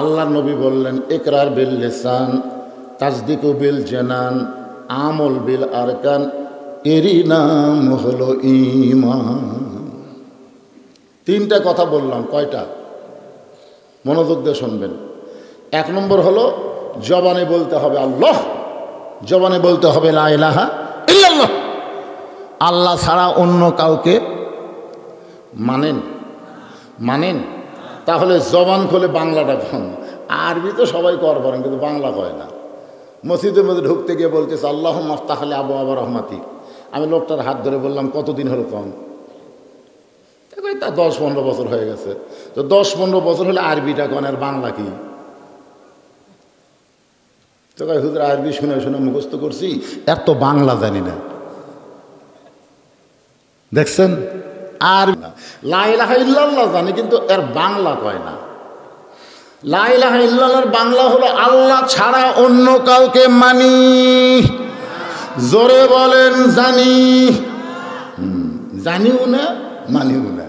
আল্লাহ নবী বললেন, ইকরার বিল লিসান, তাসদিকু বিল জানান, আমল বিল আরকান, এরই নাম হলো ঈমান। তিনটা কথা বললাম, কয়টা? মনোযোগ দিয়ে শুনবেন। এক নম্বর হলো জবানে বলতে হবে আল্লাহ, জবানে বলতে হবে লা ইলাহা ইল্লাল্লাহ, আল্লাহ ছাড়া অন্য কাউকে মানেন মানেন। তাহলে জবান খুলে বাংলাটা কন, আরবি তো সবাই কর পারেন কিন্তু বাংলা কয় না। মসজিদের মধ্যে ঢুকতে গিয়ে বলতেছে আল্লাহ মাফতাহলে আবু আবা রহমাতি। আমি লোকটার হাত ধরে বললাম কতদিন হলো কম? তা 10-15 বছর হয়ে গেছে। তো 10-15 বছর হলে আরবিটা কন, আর বাংলা কি? তো হুজুর আরবি শুনে শুনে মুখস্থ করছি, এত বাংলা জানি না। দেখছেন, আর লা ইলাহা ইল্লাল্লাহ জানি কিন্তু এর বাংলা কয় না। লা ইলাহা ইল্লাল্লাহর বাংলা হলো আল্লাহ ছাড়া অন্য কাউকে মানি। জোরে বলেন জানি। জানিও না, মানিও না।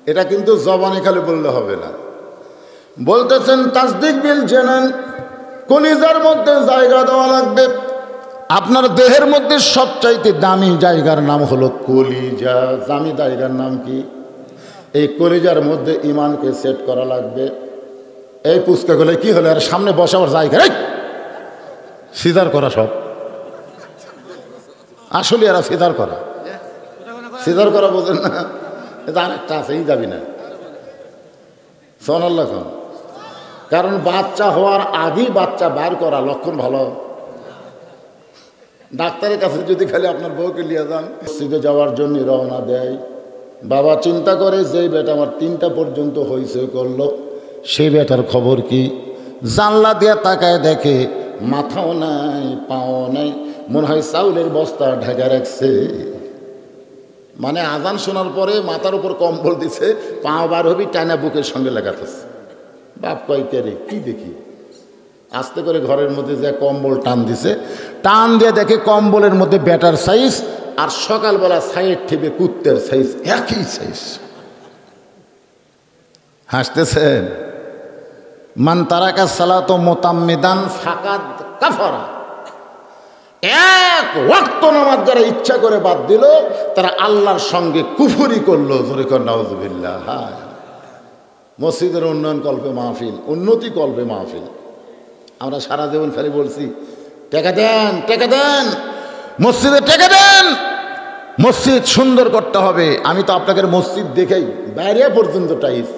এটা কিন্তু জবানে খালি বললে হবে না। বলতেছেন তাসদিক বিল জানান, কলিজার মধ্যে জায়গা দেওয়া লাগবে। আপনার দেহের মধ্যে সবচাইতে দামি জায়গার নাম হলো কলিজা। দামি জায়গার নাম কি? এই কলিজার মধ্যে ইমানকে সেট করা লাগবে। এই পুচকা গেলে কি হলো, আর সামনে বসাবার জায়গা সিজার করা, সব আসলে এরা সিজার করা, সিজার করা বোঝেন না? এটা আরেকটা আছে, এই যাবি না সোনাল্লাহ খান। কারণ বাচ্চা হওয়ার আগেই বাচ্চা বার করা লক্ষণ ভালো। ডাক্তারের কাছে যদি খালি আপনার বউকে নিয়ে যান, মসজিদে যাওয়ার জন্য রওনা দেয়, বাবা চিন্তা করে যে বেটা আমার 3টা পর্যন্ত হয়েছে করলো, সেই বেটার খবর কি? জানলা দিয়ে তাকায় দেখে মাথাও নাই, পাও নাই, মনে হয় চাউলের বস্তা ঢেকে রাখছে। মানে আজান শোনার পরে মাথার উপর কম্বল দিছে, পা বার হবি টানা বুকের সঙ্গে লাগাতেছে। বাপ কয় কে রে, কি দেখি? আস্তে করে ঘরের মধ্যে যে কম্বল টান দিছে, টান দিয়ে দেখে কম্বলের মধ্যে ব্যাটার সাইজ আর সকালবেলা সাইড ঠেপে কুত্তের সাইজ, একই সাইজ। হাসতেছেন? মান তারাকা সালাত মুতাম্মিদান ফাকাদ কাফারা। এক ওয়াক্ত নামাজ যারা ইচ্ছা করে বাদ দিল, তারা আল্লাহর সঙ্গে কুফরি করলো। জোরে কর নাউযুবিল্লাহ। মসজিদের উন্নয়ন কল্পে মাহফিল, উন্নতি কল্পে মাহফিল। আমরা সারা জীবন খালি বলছি টাকা দেন, টাকা দেন, মসজিদে টাকা দেন, মসজিদ সুন্দর করতে হবে। আমি তো আপনাকে মসজিদ দেখেই বাইরে পর্যন্ত টাইলস,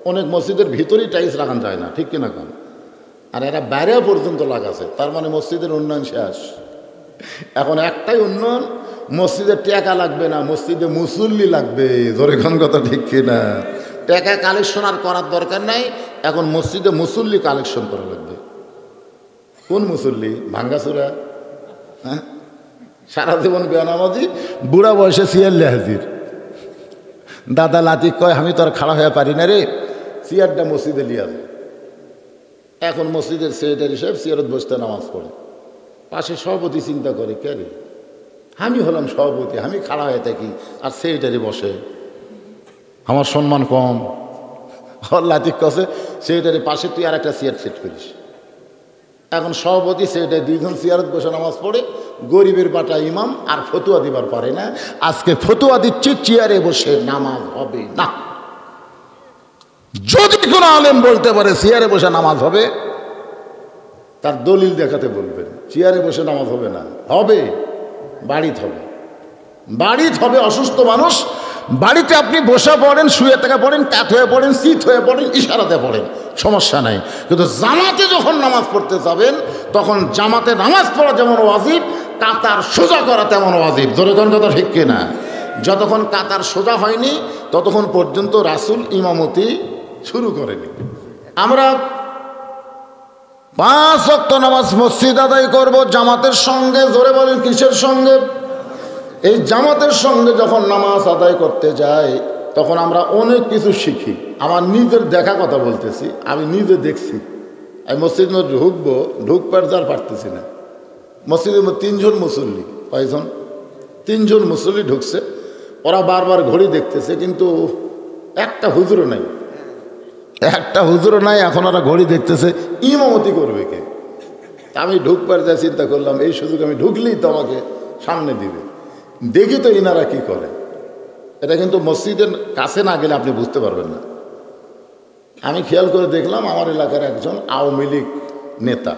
অনেক মসজিদের ভিতরেই টাইলস লাগানো যায় না, ঠিক কিনা কম? আর এরা বাইরে পর্যন্ত লাগাছে, তার মানে মসজিদের উন্নয়ন শেষ। এখন একটাই উন্নয়ন, মসজিদে টাকা লাগবে না, মসজিদে মুসল্লি লাগবে। জোরে কোন কথা, ঠিক কিনা? টাকা কালেকশন আর করার দরকার নাই, এখন মসজিদে মুসল্লি কালেকশন করা লাগবে। কোন মুসল্লি? ভাঙ্গাচুরা, হ্যাঁ, সারা জীবন বেনামাজি, বুড়া বয়সে সিয়ারলে হাজির। দাদা লাতিক কয় আমি তো আর খাড়া হয়ে পারি না রে, চেয়ারটা মসজিদে লিয়া যায়। এখন মসজিদের সেক্রেটারি সাহেব চেয়ারত বসতে নামাজ পড়ে, পাশে সভাপতি চিন্তা করে কে রে, আমি হলাম সভাপতি, আমি খাড়া হয়ে থাকি আর সেক্রেটারি বসে, আমার সম্মান কম। লাতিক কছে সেক্রেটারি পাশে তুই আর একটা চেয়ার সেট করিস। এখন সভাপতি সেক্রেটারি 2 জন চেয়ারত বসে নামাজ পড়ে, গরিবের বাটা ইমাম আর ফতুয়া দিবার পারে না। আজকে ফতুয়া দিচ্ছে চেয়ারে বসে নামাজ হবে না। যদি কোনো আলেম বলতে পারে চেয়ারে বসে নামাজ হবে, তার দলিল দেখাতে বলবেন। চেয়ারে বসে নামাজ হবে না, হবে বাড়িতে হবে, বাড়িতে হবে। অসুস্থ মানুষ বাড়িতে আপনি বসে পড়েন, শুয়ে থেকে পড়েন, কাত হয়ে পড়েন, শীত হয়ে পড়েন, ইশারাতে পড়েন, সমস্যা নাই। কিন্তু জামাতে যখন নামাজ পড়তে যাবেন, তখন জামাতে নামাজ পড়া যেমন ওয়াজিব, কাতার সোজা করা তেমন ওয়াজিব। জোরে কোন কথা ঠিক কিনা? যতক্ষণ কাতার সোজা হয়নি ততক্ষণ পর্যন্ত রাসূল ইমামতি শুরু করেনি। আমরা 5 ওয়াক্ত নামাজ মসজিদ আদায় করব জামাতের সঙ্গে। জোরে বলেন কিসের সঙ্গে? এই জামাতের সঙ্গে যখন নামাজ আদায় করতে যাই তখন আমরা অনেক কিছু শিখি। আমার নিজের দেখা কথা বলতেছি, আমি নিজে দেখছি। আমি মসজিদের মধ্যে ঢুকবো, ঢুকবার যার পারতেছি না। মসজিদের মধ্যে 3 জন মুসল্লি, কয়জন? 3 জন মুসল্লি ঢুকছে। ওরা বারবার ঘড়ি দেখতেছে, কিন্তু একটা হুজুরও নাই, একটা হুজুরও নাই। এখন ওরা ঘড়ি দেখতেছে, ইমামতি করবে কে? আমি ঢুকবার যা চিন্তা করলাম, এই সুযোগ আমি ঢুকলেই তো আমাকে সামনে দিবে। দেখি তো ইনারা কি করে। এটা কিন্তু মসজিদের কাছে না গেলে আপনি বুঝতে পারবেন না। আমি খেয়াল করে দেখলাম, আমার এলাকার একজন আওয়ামী লীগ নেতা,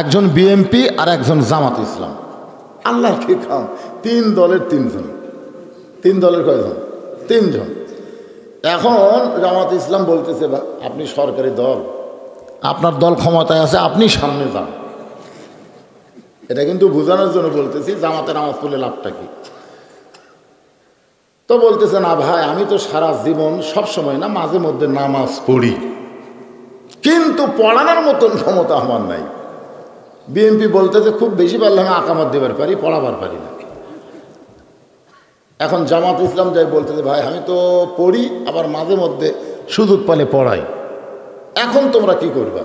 একজন বিএনপি, আর একজন জামাত ইসলাম। আল্লাহ ঠিক খাম, 3 দলের 3 জন। 3 দলের কয়জন? 3 জন। এখন জামাত ইসলাম বলতেছে, আপনি সরকারি দল, আপনার দল ক্ষমতায় আছে, আপনি সামনে যান। এটা কিন্তু বোঝানোর জন্য বলতেছি, জামাতে নামাজ পড়লে লাভটা কি? তো বলতেছে, না ভাই, আমি তো সারা জীবন সবসময় না, মাঝে মধ্যে নামাজ পড়ি, কিন্তু পড়ানোর মতন ক্ষমতা আমার নাই। বিএনপি বলতেছে, খুব বেশি পারলে আমি আকামত দেবার পারি, পড়াবার পারি না। এখন জামাত ইসলাম যাই বলতেছে, ভাই আমি তো পড়ি, আবার মাঝে মধ্যে সুযোগ পালে পড়াই, এখন তোমরা কি করবা?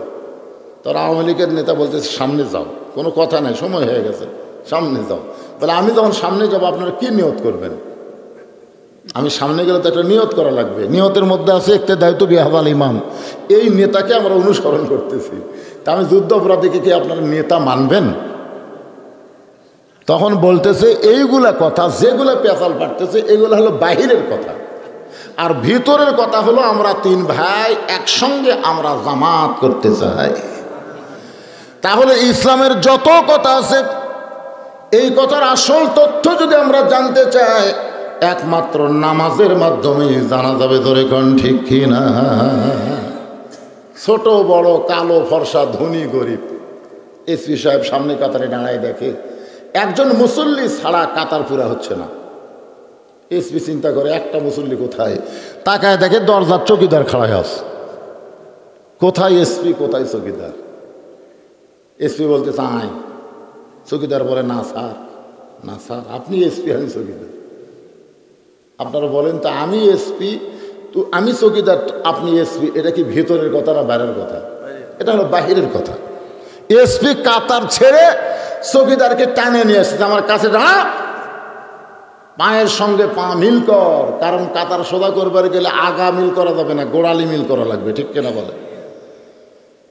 তোরা আওয়ামী লীগের নেতা বলতেছে, সামনে যাও, কোনো কথা নাই, সময় হয়ে গেছে, সামনে যাও। বলে, আমি যখন সামনে যাব আপনারা কি নিয়ত করবেন? আমি সামনে গেলে তো একটা নিয়ত করা লাগবে। নিয়তের মধ্যে আছে ইক্তেদায়তু বিহাযাল ইমাম। এই নেতাকে আমরা অনুসরণ করতেছি, তা আমি যুদ্ধ অপরাধীকে কি আপনারা নেতা মানবেন? তখন বলতেছে, এইগুলা কথা যেগুলো পেঁচাল পাঠতেছে এগুলো হলো বাহিরের কথা, আর ভিতরের কথা হলো আমরা 3 ভাই একসঙ্গে আমরা জামাত করতে চাই। তাহলে ইসলামের যত কথা আছে, এই কথার আসল তথ্য যদি আমরা জানতে চাই, একমাত্র নামাজের মাধ্যমেই জানা যাবে। ধরে কোন ঠিক কিনা? ছোট বড়, কালো ফর্সা, ধনী গরিব, এসপি সাহেব সামনে কাতারে দাঁড়ায় দেখে একজন মুসল্লি ছাড়া কাতার পুরা হচ্ছে না। এসপি চিন্তা করে, একটা মুসল্লি কোথায়? তাকায় দেখে দরজার চৌকিদার খাড়ায় আছে। কোথায় এসপি, কোথায় চৌকিদার? এসপি বলতে চাই, চৌকিদার বলে, না স্যার, না স্যার, আপনি এসপি, আমি চৌকিদার। আপনারা বলেন তো, আমি এসপি তো আমি চৌকিদার, আপনি এসপি, এটা কি ভেতরের কথা না বাইরের কথা? এটা হলো বাহিরের কথা। এসপি কাতার ছেড়ে চৌকিদারকে টানে নিয়ে আসছে, আমার কাছে দাঁড়া, পায়ের সঙ্গে পা মিল কর। কারণ কাতার সোজা করবার গেলে আগা মিল করা যাবে না, গোড়ালি মিল করা লাগবে, ঠিক কিনা বলে?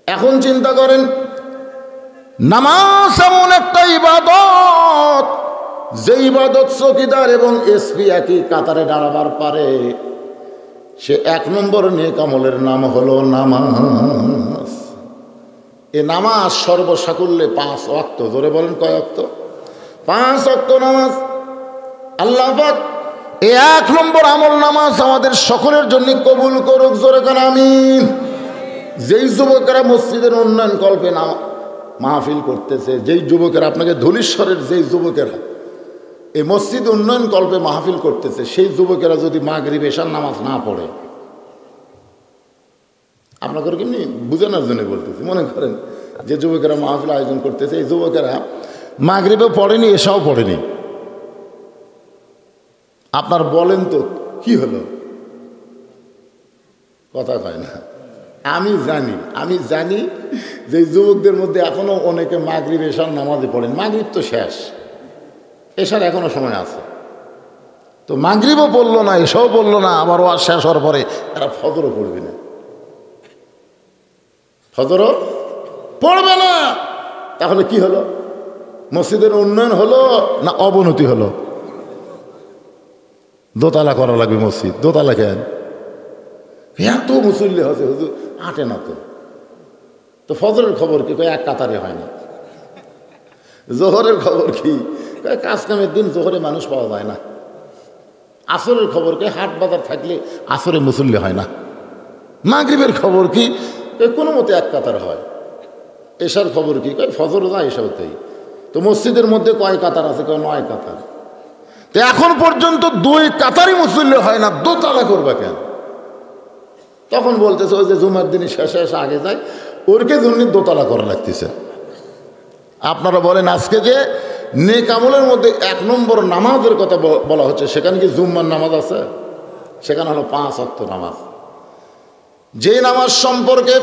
এখন চিন্তা করেন, নামাজ এমন একটা ইবাদত, যে ইবাদত চৌকিদার এবং এসপি একই কাতারে দাঁড়াবার পারে, সে 1 নম্বর নেক আমলের নাম হলো নামাজ। এ নামাজ সর্বসাকুল্যে 5 ওয়াক্ত। ধরে বলেন কয় ওয়াক্ত? 5 ওয়াক্ত নামাজ। আল্লাহ পাক এই 1 নম্বর আমল নামাজ আমাদের সকলের জন্য কবুল করুক। জোরে কান আমিন। যেই যুবকেরা মসজিদের উন্নয়ন কল্পে মাহফিল করতেছে, যেই যুবকেরা, আপনাকে ধুলিশ্বরের যেই যুবকেরা এই মসজিদ উন্নয়ন কল্পে মাহফিল করতেছে, সেই যুবকেরা যদি মাগরিব এশার নামাজ না পড়ে, আপনাদের কেমনি বুঝানোর জন্য বলতেছি, মনে করেন যে যুবকেরা মাহফিল আয়োজন করতেছে, এই যুবকেরা মাগরিবেও পড়েনি, এশাও পড়েনি, আপনার বলেন তো কি হলো? কথা কয় না। আমি জানি যে যুবকদের মধ্যে এখনো অনেকে মাগরিব এশার নামাজে পড়েন। মাগরিব তো শেষ, এশার এখনো সময় আছে, তো মাগরিবও পড়লো না, এশাও পড়লো না, আবার ওয়াজ শেষ হওয়ার পরে এরা ফজরও পড়বে না, ফজরও পড়বে না। তাহলে কি হলো? মসজিদের উন্নয়ন হলো না অবনতি হলো? দোতলা করা লাগবে মসজিদ। দোতলা কেন? এত মুসল্লি হচ্ছে হুজুর আটে না তো ফজরের খবর কি কয় এক কাতারে হয় না। জোহরের খবর কি কয় কাজ কামের দিন জোহরে মানুষ পাওয়া যায় না। আসরের খবর কি হাট বাজার থাকলে আসরে মুসল্লি হয় না। মাগরিবের খবর কি কোনো মতে এক কাতার হয়। এশার খবর কি কয় ফজরও যায় এসাওতেই। তো মসজিদের মধ্যে কয় কাতার আছে কয় 9 কাতার। তো এখন পর্যন্ত 2 কাতারই মুসল্লি হয় না, দোতলা করবে কেন? তখন বলতেছে ওই যে জুমার দিনই শেষে এসে আগে যায় ওরকে জন্য দোতলা করা লাগতেছে। আপনারা বলেন আজকে যে নেক আমলের মধ্যে 1 নম্বর নামাজের কথা বলা হচ্ছে, সেখানে কি জুম্মার নামাজ আছে? সেখানে হলো 5 ওয়াক্ত নামাজ। যে নামাজ সম্পর্কে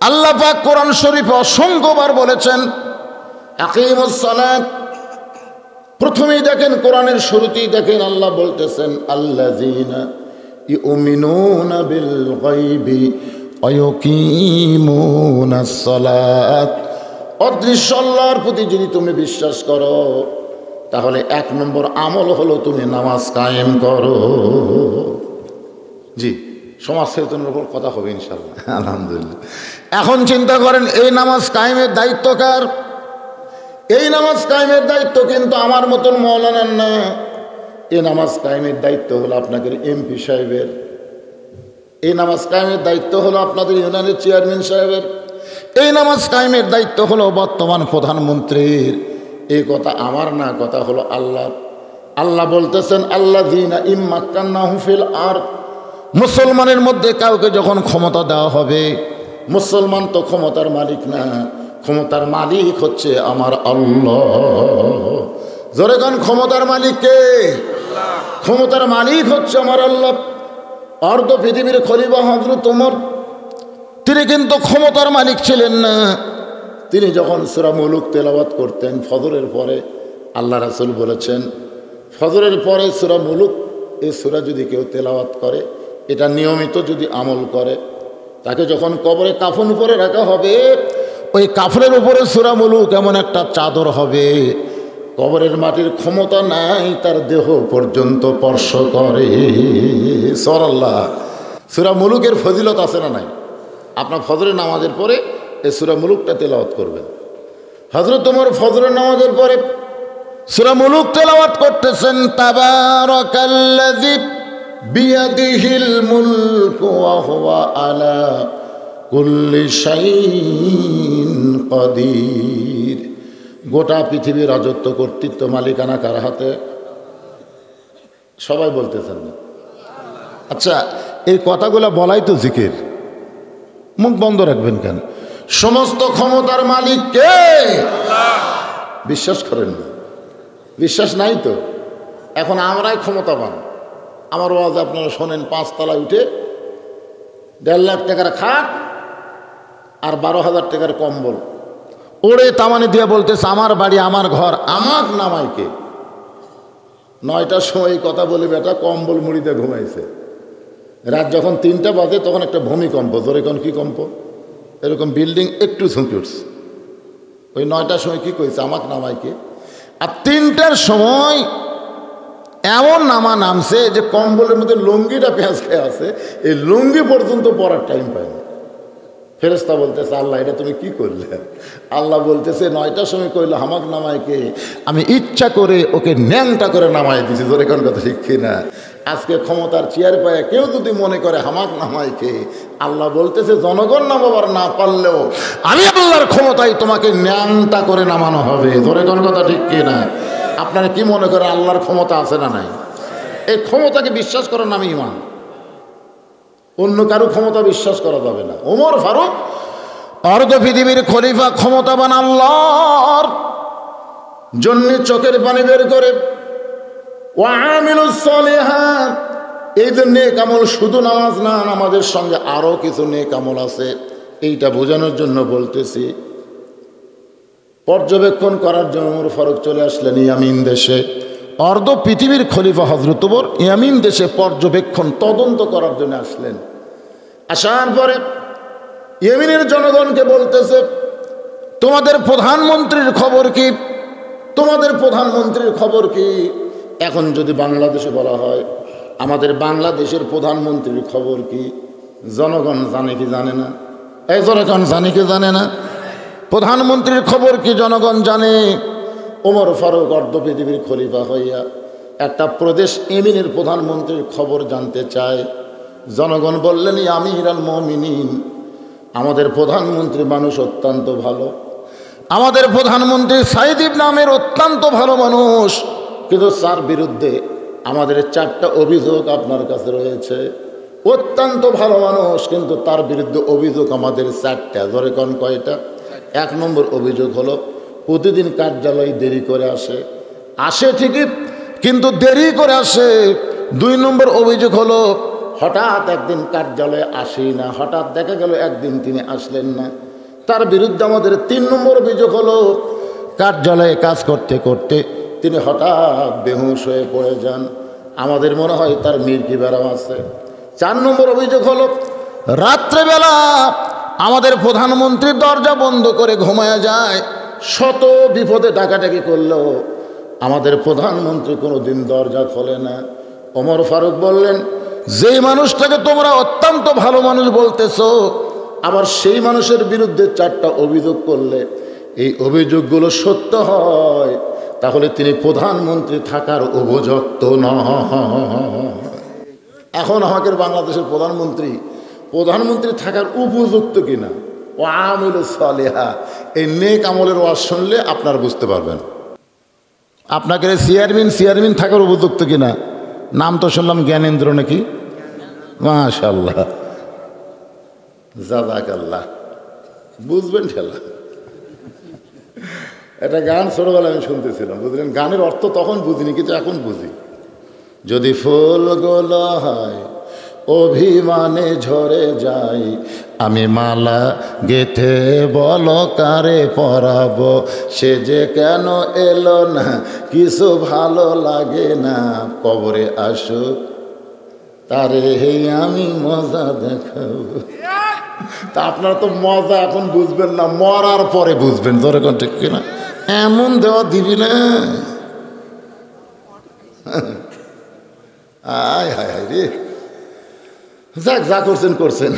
আল্লাহ পাক কোরআন শরীফে অসংখ্যবার বলেছেন আকিমুস সালাত। প্রথমেই দেখেন কোরআনের শুরুতেই দেখেন আল্লাহ বলতেছেন আল্লাযীনা ইউমিনুনা বিল গায়বি ওয়া ইউকিমুনাস সালাত। অদৃশ্য আল্লাহর প্রতি যদি তুমি বিশ্বাস করো তাহলে 1 নম্বর আমল হলো তুমি নামাজ কায়েম করো। জি, সমাজ চেতনার উপর কথা হবে ইনশাআল্লাহ, আলহামদুলিল্লাহ। এখন চিন্তা করেন এই নামাজ কায়েমের দায়িত্ব কার? এই নামাজ কায়েমের দায়িত্ব কিন্তু আমার মতন মৌলানার না। এই নামাজ কায়েমের দায়িত্ব হলো আপনাদের এমপি সাহেবের। এই নামাজ কায়েমের দায়িত্ব হলো আপনাদের ইউনিয়নের চেয়ারম্যান সাহেবের। এই নামাজ কায়েমের দায়িত্ব হলো বর্তমান প্রধানমন্ত্রীর। এই কথা আমার না, কথা হলো আল্লাহর। আল্লাহ বলতেছেন আল্লাযীনা ইম্মাক্কান্নাহুম ফিল আরদ। মুসলমানের মধ্যে কাউকে যখন ক্ষমতা দেওয়া হবে, মুসলমান তো ক্ষমতার মালিক না, ক্ষমতার মালিক হচ্ছে আমার আল্লাহ। জোরে গান, ক্ষমতার মালিক কে? ক্ষমতার মালিক হচ্ছে আমার আল্লাহ। অর্ধ পৃথিবীর খলিফা হযরত ওমর, তিনি কিন্তু ক্ষমতার মালিক ছিলেন না। তিনি যখন সূরা মুলুক তেলাওয়াত করতেন ফজরের পরে, আল্লাহ রাসূল বলেছেন ফজরের পরে সূরা মুলুক, এই সূরা যদি কেউ তেলাওয়াত করে, এটা নিয়মিত যদি আমল করে, তাকে যখন কবরে কাফন উপরে রাখা হবে, ওই কাফনের উপরে সূরা মুলুক এমন একটা চাদর হবে, কবরের মাটির ক্ষমতা নাই তার দেহ পর্যন্ত স্পর্শ করে। সুবহানাল্লাহ। সূরা মুলুকের ফজিলত আছে না নাই? আপনার ফজরের নামাজের পরে এই সূরা মুলুকটা তেলাওয়াত করবেন। হযরত ওমর ফজরের নামাজের পরে সূরা মুলুক তেলাওয়াত করতেছেন, তাবারাকাল্লাযী বিয়াদিহিল মুলকু ওয়া হুয়া আলা কুল্লি শাইইন কাদির। গোটা পৃথিবীর রাজত্ব কর্তৃত্ব মালিকানা কার হাতে? সবাই বলতেছেন না? আচ্ছা, এই কথাগুলো বলাই তো জিকির, মুখ বন্ধ রাখবেন কেন? সমস্ত ক্ষমতার মালিক কে? বিশ্বাস করেন না? বিশ্বাস নাই তো? এখন আমরাই ক্ষমতাবান। আমার ওয়াজ আপনারা শোনেন, 5 তলায় উঠে 1.5 লাখ টাকার খাট আর 12,000 টাকার কম্বল ওড়ে তামানি দিয়ে বলতেছে আমার বাড়ি আমার ঘর, আমার নামাইকে। 9টার সময় কথা বলে বেটা কম্বল মুড়িতে ঘুমাইছে। রাত যখন 3টা বাজে তখন একটা ভূমিকম্প, জোরে কোন কি কম্প, এরকম বিল্ডিং একটু ঝুঁকে উঠছে। ওই 9টার সময় কি কইছে আমাকে নামাইকে। আর 3টার সময় এমন নামছে যে কম্বলের মধ্যে লুঙ্গিটা পেঁয়াজ খেয়ে আছে, এই লুঙ্গি পর্যন্ত পরার টাইম পায়নি। ফেরেশতা বলতেছে আল্লাহ এটা তুমি কি করলে? আল্লাহ বলতেছে 9টার সময় কইলো হামাক নামাইকে, আমি ইচ্ছা করে ওকে ন্যাংটা করে নামাই দিছি। জোরে কোন কথা ঠিক কিনা? আজকে ক্ষমতার চেয়ার পায় কেউ যদি মনে করে হামাক নামাইকে, আল্লাহ বলতেছে জনগণ নামাবার না পারলেও আমি আল্লাহর ক্ষমতায় তোমাকে ন্যাংটা করে নামানো হবে। জোরে কোন কথা ঠিক কিনা? আপনারা কি মনে করে আল্লাহর ক্ষমতা আছে না নাই? এই ক্ষমতাকে বিশ্বাস করার নামে ঈমান। অন্য কারো ক্ষমতা বিশ্বাস করা যাবে না। ওমর ফারুক অর্ধ পৃথিবীর খলিফা, ক্ষমতাবান আল্লাহর জন্য চোখের পানি বের করে ওয়া আমিলুস সালিহাত। এই যে নেক আমল শুধু নামাজ না, নামাজের সঙ্গে আরও কিছু নেক আমল আছে, এইটা বোঝানোর জন্য বলতেছি। পর্যবেক্ষণ করার জন্য ওমর ফারুক চলে আসলেন ইয়ামিন দেশে। অর্ধ পৃথিবীর খলিফা হযরত ওমর ইয়ামিন দেশে পর্যবেক্ষণ তদন্ত করার জন্য আসলেন। আসার পরে ইয়ামিনের জনগণকে বলতেছে তোমাদের প্রধানমন্ত্রীর খবর কি? তোমাদের প্রধানমন্ত্রীর খবর কি? এখন যদি বাংলাদেশে বলা হয় আমাদের বাংলাদেশের প্রধানমন্ত্রীর খবর কি জনগণ জানে কি জানে না? এই জনগণ জানে কি জানে না? প্রধানমন্ত্রীর খবর কি জনগণ জানে? ওমর ফারুক অর্ধ পৃথিবীর খলিফা হইয়া একটা প্রদেশ এমিনের প্রধানমন্ত্রীর খবর জানতে চায়। জনগণ বললেন, আমির আল মুমিনিন, আমাদের প্রধানমন্ত্রী মানুষ অত্যন্ত ভালো, আমাদের প্রধানমন্ত্রী সাইদ ইবনে আমের অত্যন্ত ভালো মানুষ, কিন্তু তার বিরুদ্ধে আমাদের 4টা অভিযোগ আপনার কাছে রয়েছে। অত্যন্ত ভালো মানুষ, কিন্তু তার বিরুদ্ধে অভিযোগ আমাদের 4টা। ধরে কোন কয়টা? 1 নম্বর অভিযোগ হলো প্রতিদিন কার্যালয়ে দেরি করে আসে ঠিকই, কিন্তু দেরি করে আসে। 2 নম্বর অভিযোগ হলো হঠাৎ একদিন কার্যালয়ে আসেই না, হঠাৎ দেখা গেল একদিন তিনি আসলেন না। তার বিরুদ্ধে আমাদের 3 নম্বর অভিযোগ হলো কার্যালয়ে কাজ করতে করতে তিনি হঠাৎ বেহুশ হয়ে পড়ে যান, আমাদের মনে হয় তার মির্কি বেড়াও আছে। 4 নম্বর অভিযোগ হলো রাত্রেবেলা আমাদের প্রধানমন্ত্রীর দরজা বন্ধ করে ঘুমায়া যায়, শত বিপদে ডাকাডাকি করলেও আমাদের প্রধানমন্ত্রী কোনোদিন দরজা খোলে না। ওমর ফারুক বললেন, যেই মানুষটাকে তোমরা অত্যন্ত ভালো মানুষ বলতেছো, আবার সেই মানুষের বিরুদ্ধে 4টা অভিযোগ করলে এই অভিযোগগুলো সত্য হয়, তাহলে তিনি প্রধানমন্ত্রী থাকার উপযুক্ত নয়। এখন আমাদের বাংলাদেশের প্রধানমন্ত্রী থাকার উপযুক্ত কিনা, ও আমিল সালেহা, এই নেক আমলের ওয়াজ শুনলে আপনারা বুঝতে পারবেন আপনাকে চেয়ারম্যান থাকার উপযুক্ত কিনা। নাম তো শুনলাম জ্ঞানেন্দ্র নাকি? মাশাআল্লাহ, জাযাকাল্লাহ, বুঝবেন খেলা। একটা গান ছোটবেলায় আমি শুনতেছিলাম, বুঝলেন? গানের অর্থ তখন বুঝিনি, কিন্তু এখন বুঝি। যদি ফুলগুলো হয় অভিমানে ঝরে যাই, আমি মালা গেথে বলো কারে পরাবো, সে যে কেন এলো না, কিছু ভালো লাগে না, কবরে আসো তারে আমি মজা দেখাবো। তা আপনারা তো মজা এখন বুঝবেন না, মরার পরে বুঝবেন। ধরে কোন ঠিক কিনা? এমন দেওয়া দিবি না, আয় হায় হায় রে। যাক, যা করছেন।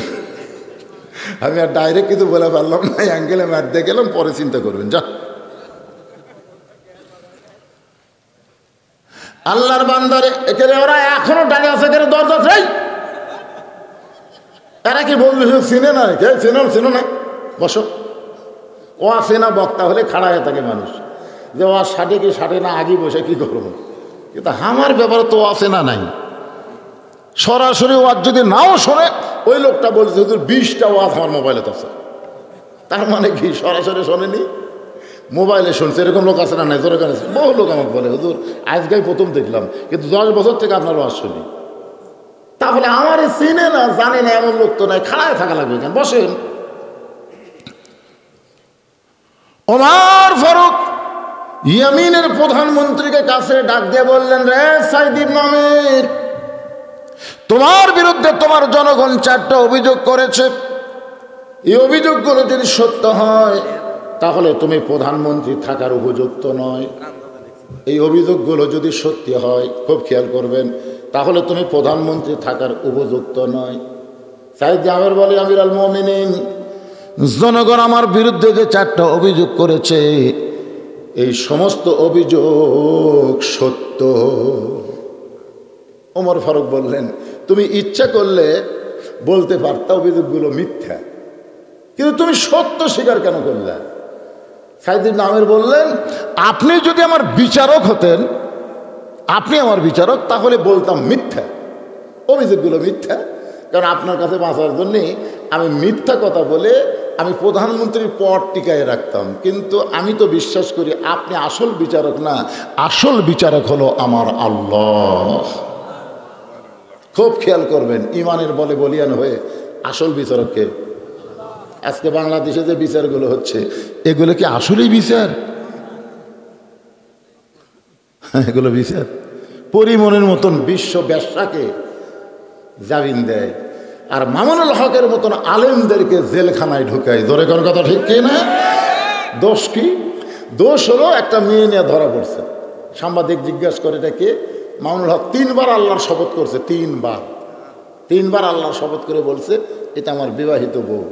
আমি আর ডাইরেক্ট কিছু বলে পারলাম না, অ্যাঙ্গেলে ম্যাট দিয়ে গেলাম, পরে চিন্তা করবেন। যা, আল্লাহর বান্দারে এখানে ওরা এখনো ডাকে আছে, এখানে দরজা চাই। এরা কি বলবে চিনে না? কে চেনো না? বসো। ও আসে না, বক্তা হলে খাড়া হয়ে থাকে মানুষ, যে ও ষাটে কি ষাটে না, আগে বসে কি করবো। কিন্তু আমার ব্যাপারে তো আসে না নাই। সরাসরি ওয়াজ যদি নাও শোনে, ওই লোকটা বলছে হুজুর 20টা ওয়াজ আমার মোবাইলে আছে। তার মানে কি সরাসরি শোনেনি, মোবাইলে শুনছে? এরকম লোক আছে না নাই? জোরে আছে, বহু লোক আমাকে বলে হুজুর আজকেই প্রথম দেখলাম, কিন্তু 10 বছর থেকে আপনার ওয়াজ শুনি। তাহলে আমার চিনে না, জানে না, এমন লোক তো নাই। খাড়ায় থাকা লাগবে কেন? বসেন। ওমর ফারুক ইয়ামিনের প্রধানমন্ত্রীকে কাছে ডাক দিয়ে বললেন, রে সাইদ ইবনে আমের, তোমার বিরুদ্ধে তোমার জনগণ 4টা অভিযোগ করেছে। এই অভিযোগগুলো যদি সত্য হয়, তাহলে তুমি প্রধানমন্ত্রী থাকার উপযুক্ত নয়। এই অভিযোগগুলো যদি সত্যি হয়, খুব খেয়াল করবেন, তাহলে তুমি প্রধানমন্ত্রী থাকার উপযুক্ত নয়। সাইদ আমের বলে, আমির আল মুমিনিন, জনগণ আমার বিরুদ্ধে যে 4টা অভিযোগ করেছে, এই সমস্ত অভিযোগ সত্য। ওমর ফারুক বললেন, তুমি ইচ্ছা করলে বলতে পারতা অভিযোগগুলো মিথ্যা, কিন্তু তুমি সত্য স্বীকার কেন করলে? সাইদ ইবনে আমের বললেন, আপনি যদি আমার বিচারক হতেন, আপনি আমার বিচারক, তাহলে বলতাম মিথ্যা, অভিযোগগুলো মিথ্যা। কারণ আপনার কাছে বাঁচার জন্যে আমি মিথ্যা কথা বলে আমি প্রধানমন্ত্রীর পদ টিকায় রাখতাম। কিন্তু আমি তো বিশ্বাস করি আপনি আসল বিচারক না, আসল বিচারক হলো আমার আল্লাহ। খুব খেয়াল করবেন, ইমানের বলে বলিয়ান হয়ে আসল বিচারককে। আজকে বাংলাদেশে যে বিচারগুলো হচ্ছে, এগুলো কি আসলেই বিচার? এগুলো বিচার? পরিমনের মতন বিশ্ব ব্যবসাকে জামিন দেয়, আর মামুনুল হকের মতন আলেমদেরকে জেলখানায় ঢুকায়। ধরে কোন কথা ঠিক কি না? দোষ কি? দোষ হলো একটা মেয়ে নিয়ে ধরা পড়ছে, সাংবাদিক জিজ্ঞাসা করে, এটা কে? মামুনুল হক 3 বার আল্লাহর শপথ করছে, 3 বার আল্লাহর শপথ করে বলছে এটা আমার বিবাহিত বউ।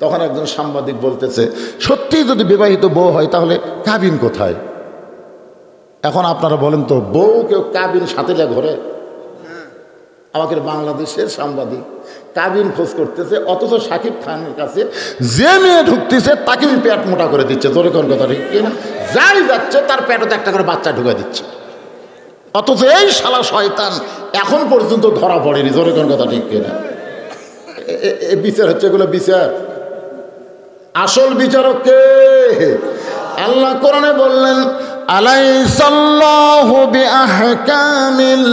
তখন একজন সাংবাদিক বলতেছে, সত্যিই যদি বিবাহিত বউ হয় তাহলে কাবিন কোথায়? এখন আপনারা বলেন তো, বউ কেউ কাবিন সাথে যা ঘরে? আমাকে বাংলাদেশের সাংবাদিক কাবিন খোঁজ করতেছে, অথচ শাকিব খানের কাছে যে মেয়ে ঢুকতেছে তাকে পেট মোটা করে দিচ্ছে। তোর কোন কথা ঠিক কিনা? যাই যাচ্ছে তার পেটে একটা করে বাচ্চা ঢুকে দিচ্ছে, অথচ এই শালা শয়তান এখন পর্যন্ত ধরা পড়েনি। তোর কোন কথা ঠিক কিনা? বিচার হচ্ছে এগুলো বিচার? আসল বিচারক কে? আল্লাহ কোরআনে বললেন, আলাইসাল্লাহু বিআহকামিল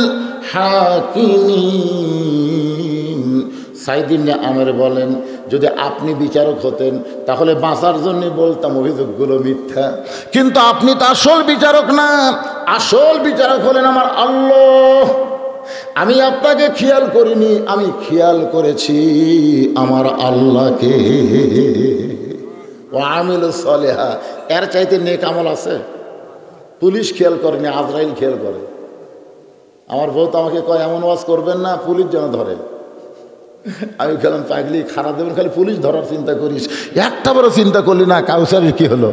হাকিমিন। সাইদ ইবনে আমর বলেন, যদি আপনি বিচারক হতেন তাহলে বাঁচার জন্য বলতাম অভিযোগগুলো মিথ্যা, কিন্তু আপনি তো আসল বিচারক না। আসল বিচারক হলেন আমার আল্লাহ। আমি আপনাকে খেয়াল করিনি, আমি খেয়াল করেছি আমার আল্লাহকে। ও আমিল সলেহা, এর চাইতে নেক আমল আছে? পুলিশ খেয়াল করেনি, আজরাইল খেয়াল করে। আমার বউ তো আমাকে কয়, এমন ওয়াজ করবেন না পুলিশ যেন ধরে। আমি খেলাম, পাগলি খারাপ দেবেন, খালি পুলিশ ধরার চিন্তা করিস, একটা বড় চিন্তা করলি না কাউসারির কি হলো?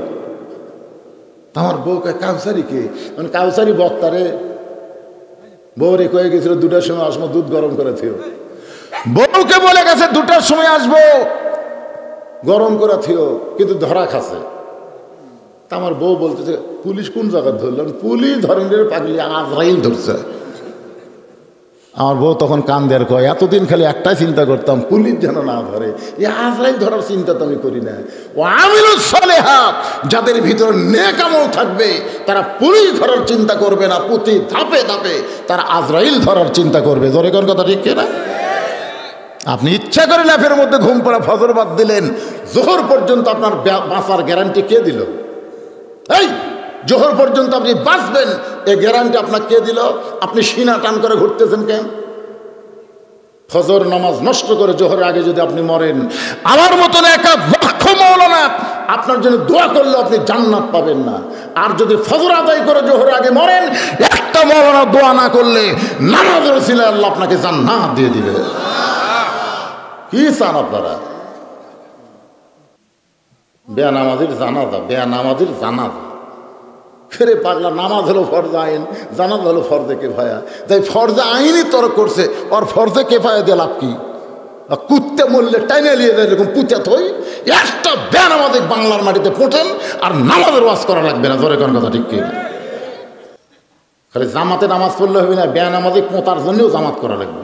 আমার বউ কয়, কাউসারি কে? মানে কাউসারি বক্তারে বউরে কয়ে গেছিল 2টার সময় আসবো, দুধ গরম করে থিও। বউকে বলে গেছে 2টার সময় আসবো, গরম করে থিও, কিন্তু ধরা খাচ্ছে। তা আমার বউ বলতেছে, পুলিশ কোন জায়গায় ধরলেন? পুলিশ ধরেন পাগলি, আজরাইল ধরছে। আমার বউ তখন কান দেয়ার কয়, এতদিন খালি একটাই চিন্তা করতাম, পুলিশ যেন না ধরে, এই আজরাইল ধরার চিন্তা তো আমি করি না। ও আমিলুস সালেহা, যাদের ভিতর নেক আমল থাকবে তারা পুলিশ ধরার চিন্তা করবে না, প্রতি ধাপে ধাপে তারা আজরাইল ধরার চিন্তা করবে। জোরে কোন কথা ঠিক কিনা? আপনি ইচ্ছা করে ল্যাপের মধ্যে ঘুম পড়া ফজর বাদ দিলেন, জোহর পর্যন্ত আপনার বাঁচার গ্যারান্টি কে দিল? এই জোহর পর্যন্ত আপনি বাঁচবেন, এই গ্যারান্টি আপনাকে কে দিল? আপনি সিনা টান করে ঘুরতেছেন কেন? ফজর নামাজ নষ্ট করে জোহরের আগে যদি আপনি মরেন, আমার মতন 1,00,000 মাওলানা আপনার জন্য দোয়া করলে আপনি জান্নাত পাবেন না। আর যদি ফজর আদায় করে জোহরের আগে মরেন, একটা মাওলানা দোয়া না করলে নামাজের উসিলায় আল্লাহ আপনাকে জান্নাত দিয়ে দিবে। কি চান আপনারা? বেনামাজির জানাজা, বেনামাজির জানাজা। ফেরে পাগলা, নামাজ হলো ফরজে আইন, জানাজা হলো ফরজে কেফায়া। তাই ফরজে আইনই তর্ক করছে, আর ফরজে কেফায়া দিয়ে লাভ কি? কুত্তে মরলে টাইনে নিয়ে যায় এরকম পুঁতে থই। একটা বেনামাজিক বাংলার মাটিতে পোঁটেন আর নামাজের ওয়াজ করা লাগবে না। জোরে কোন কথা ঠিক কি? খালি জামাতে নামাজ পড়লে হবে না, বেনামাজিক পোঁতার জন্যও জামাত করা লাগবে।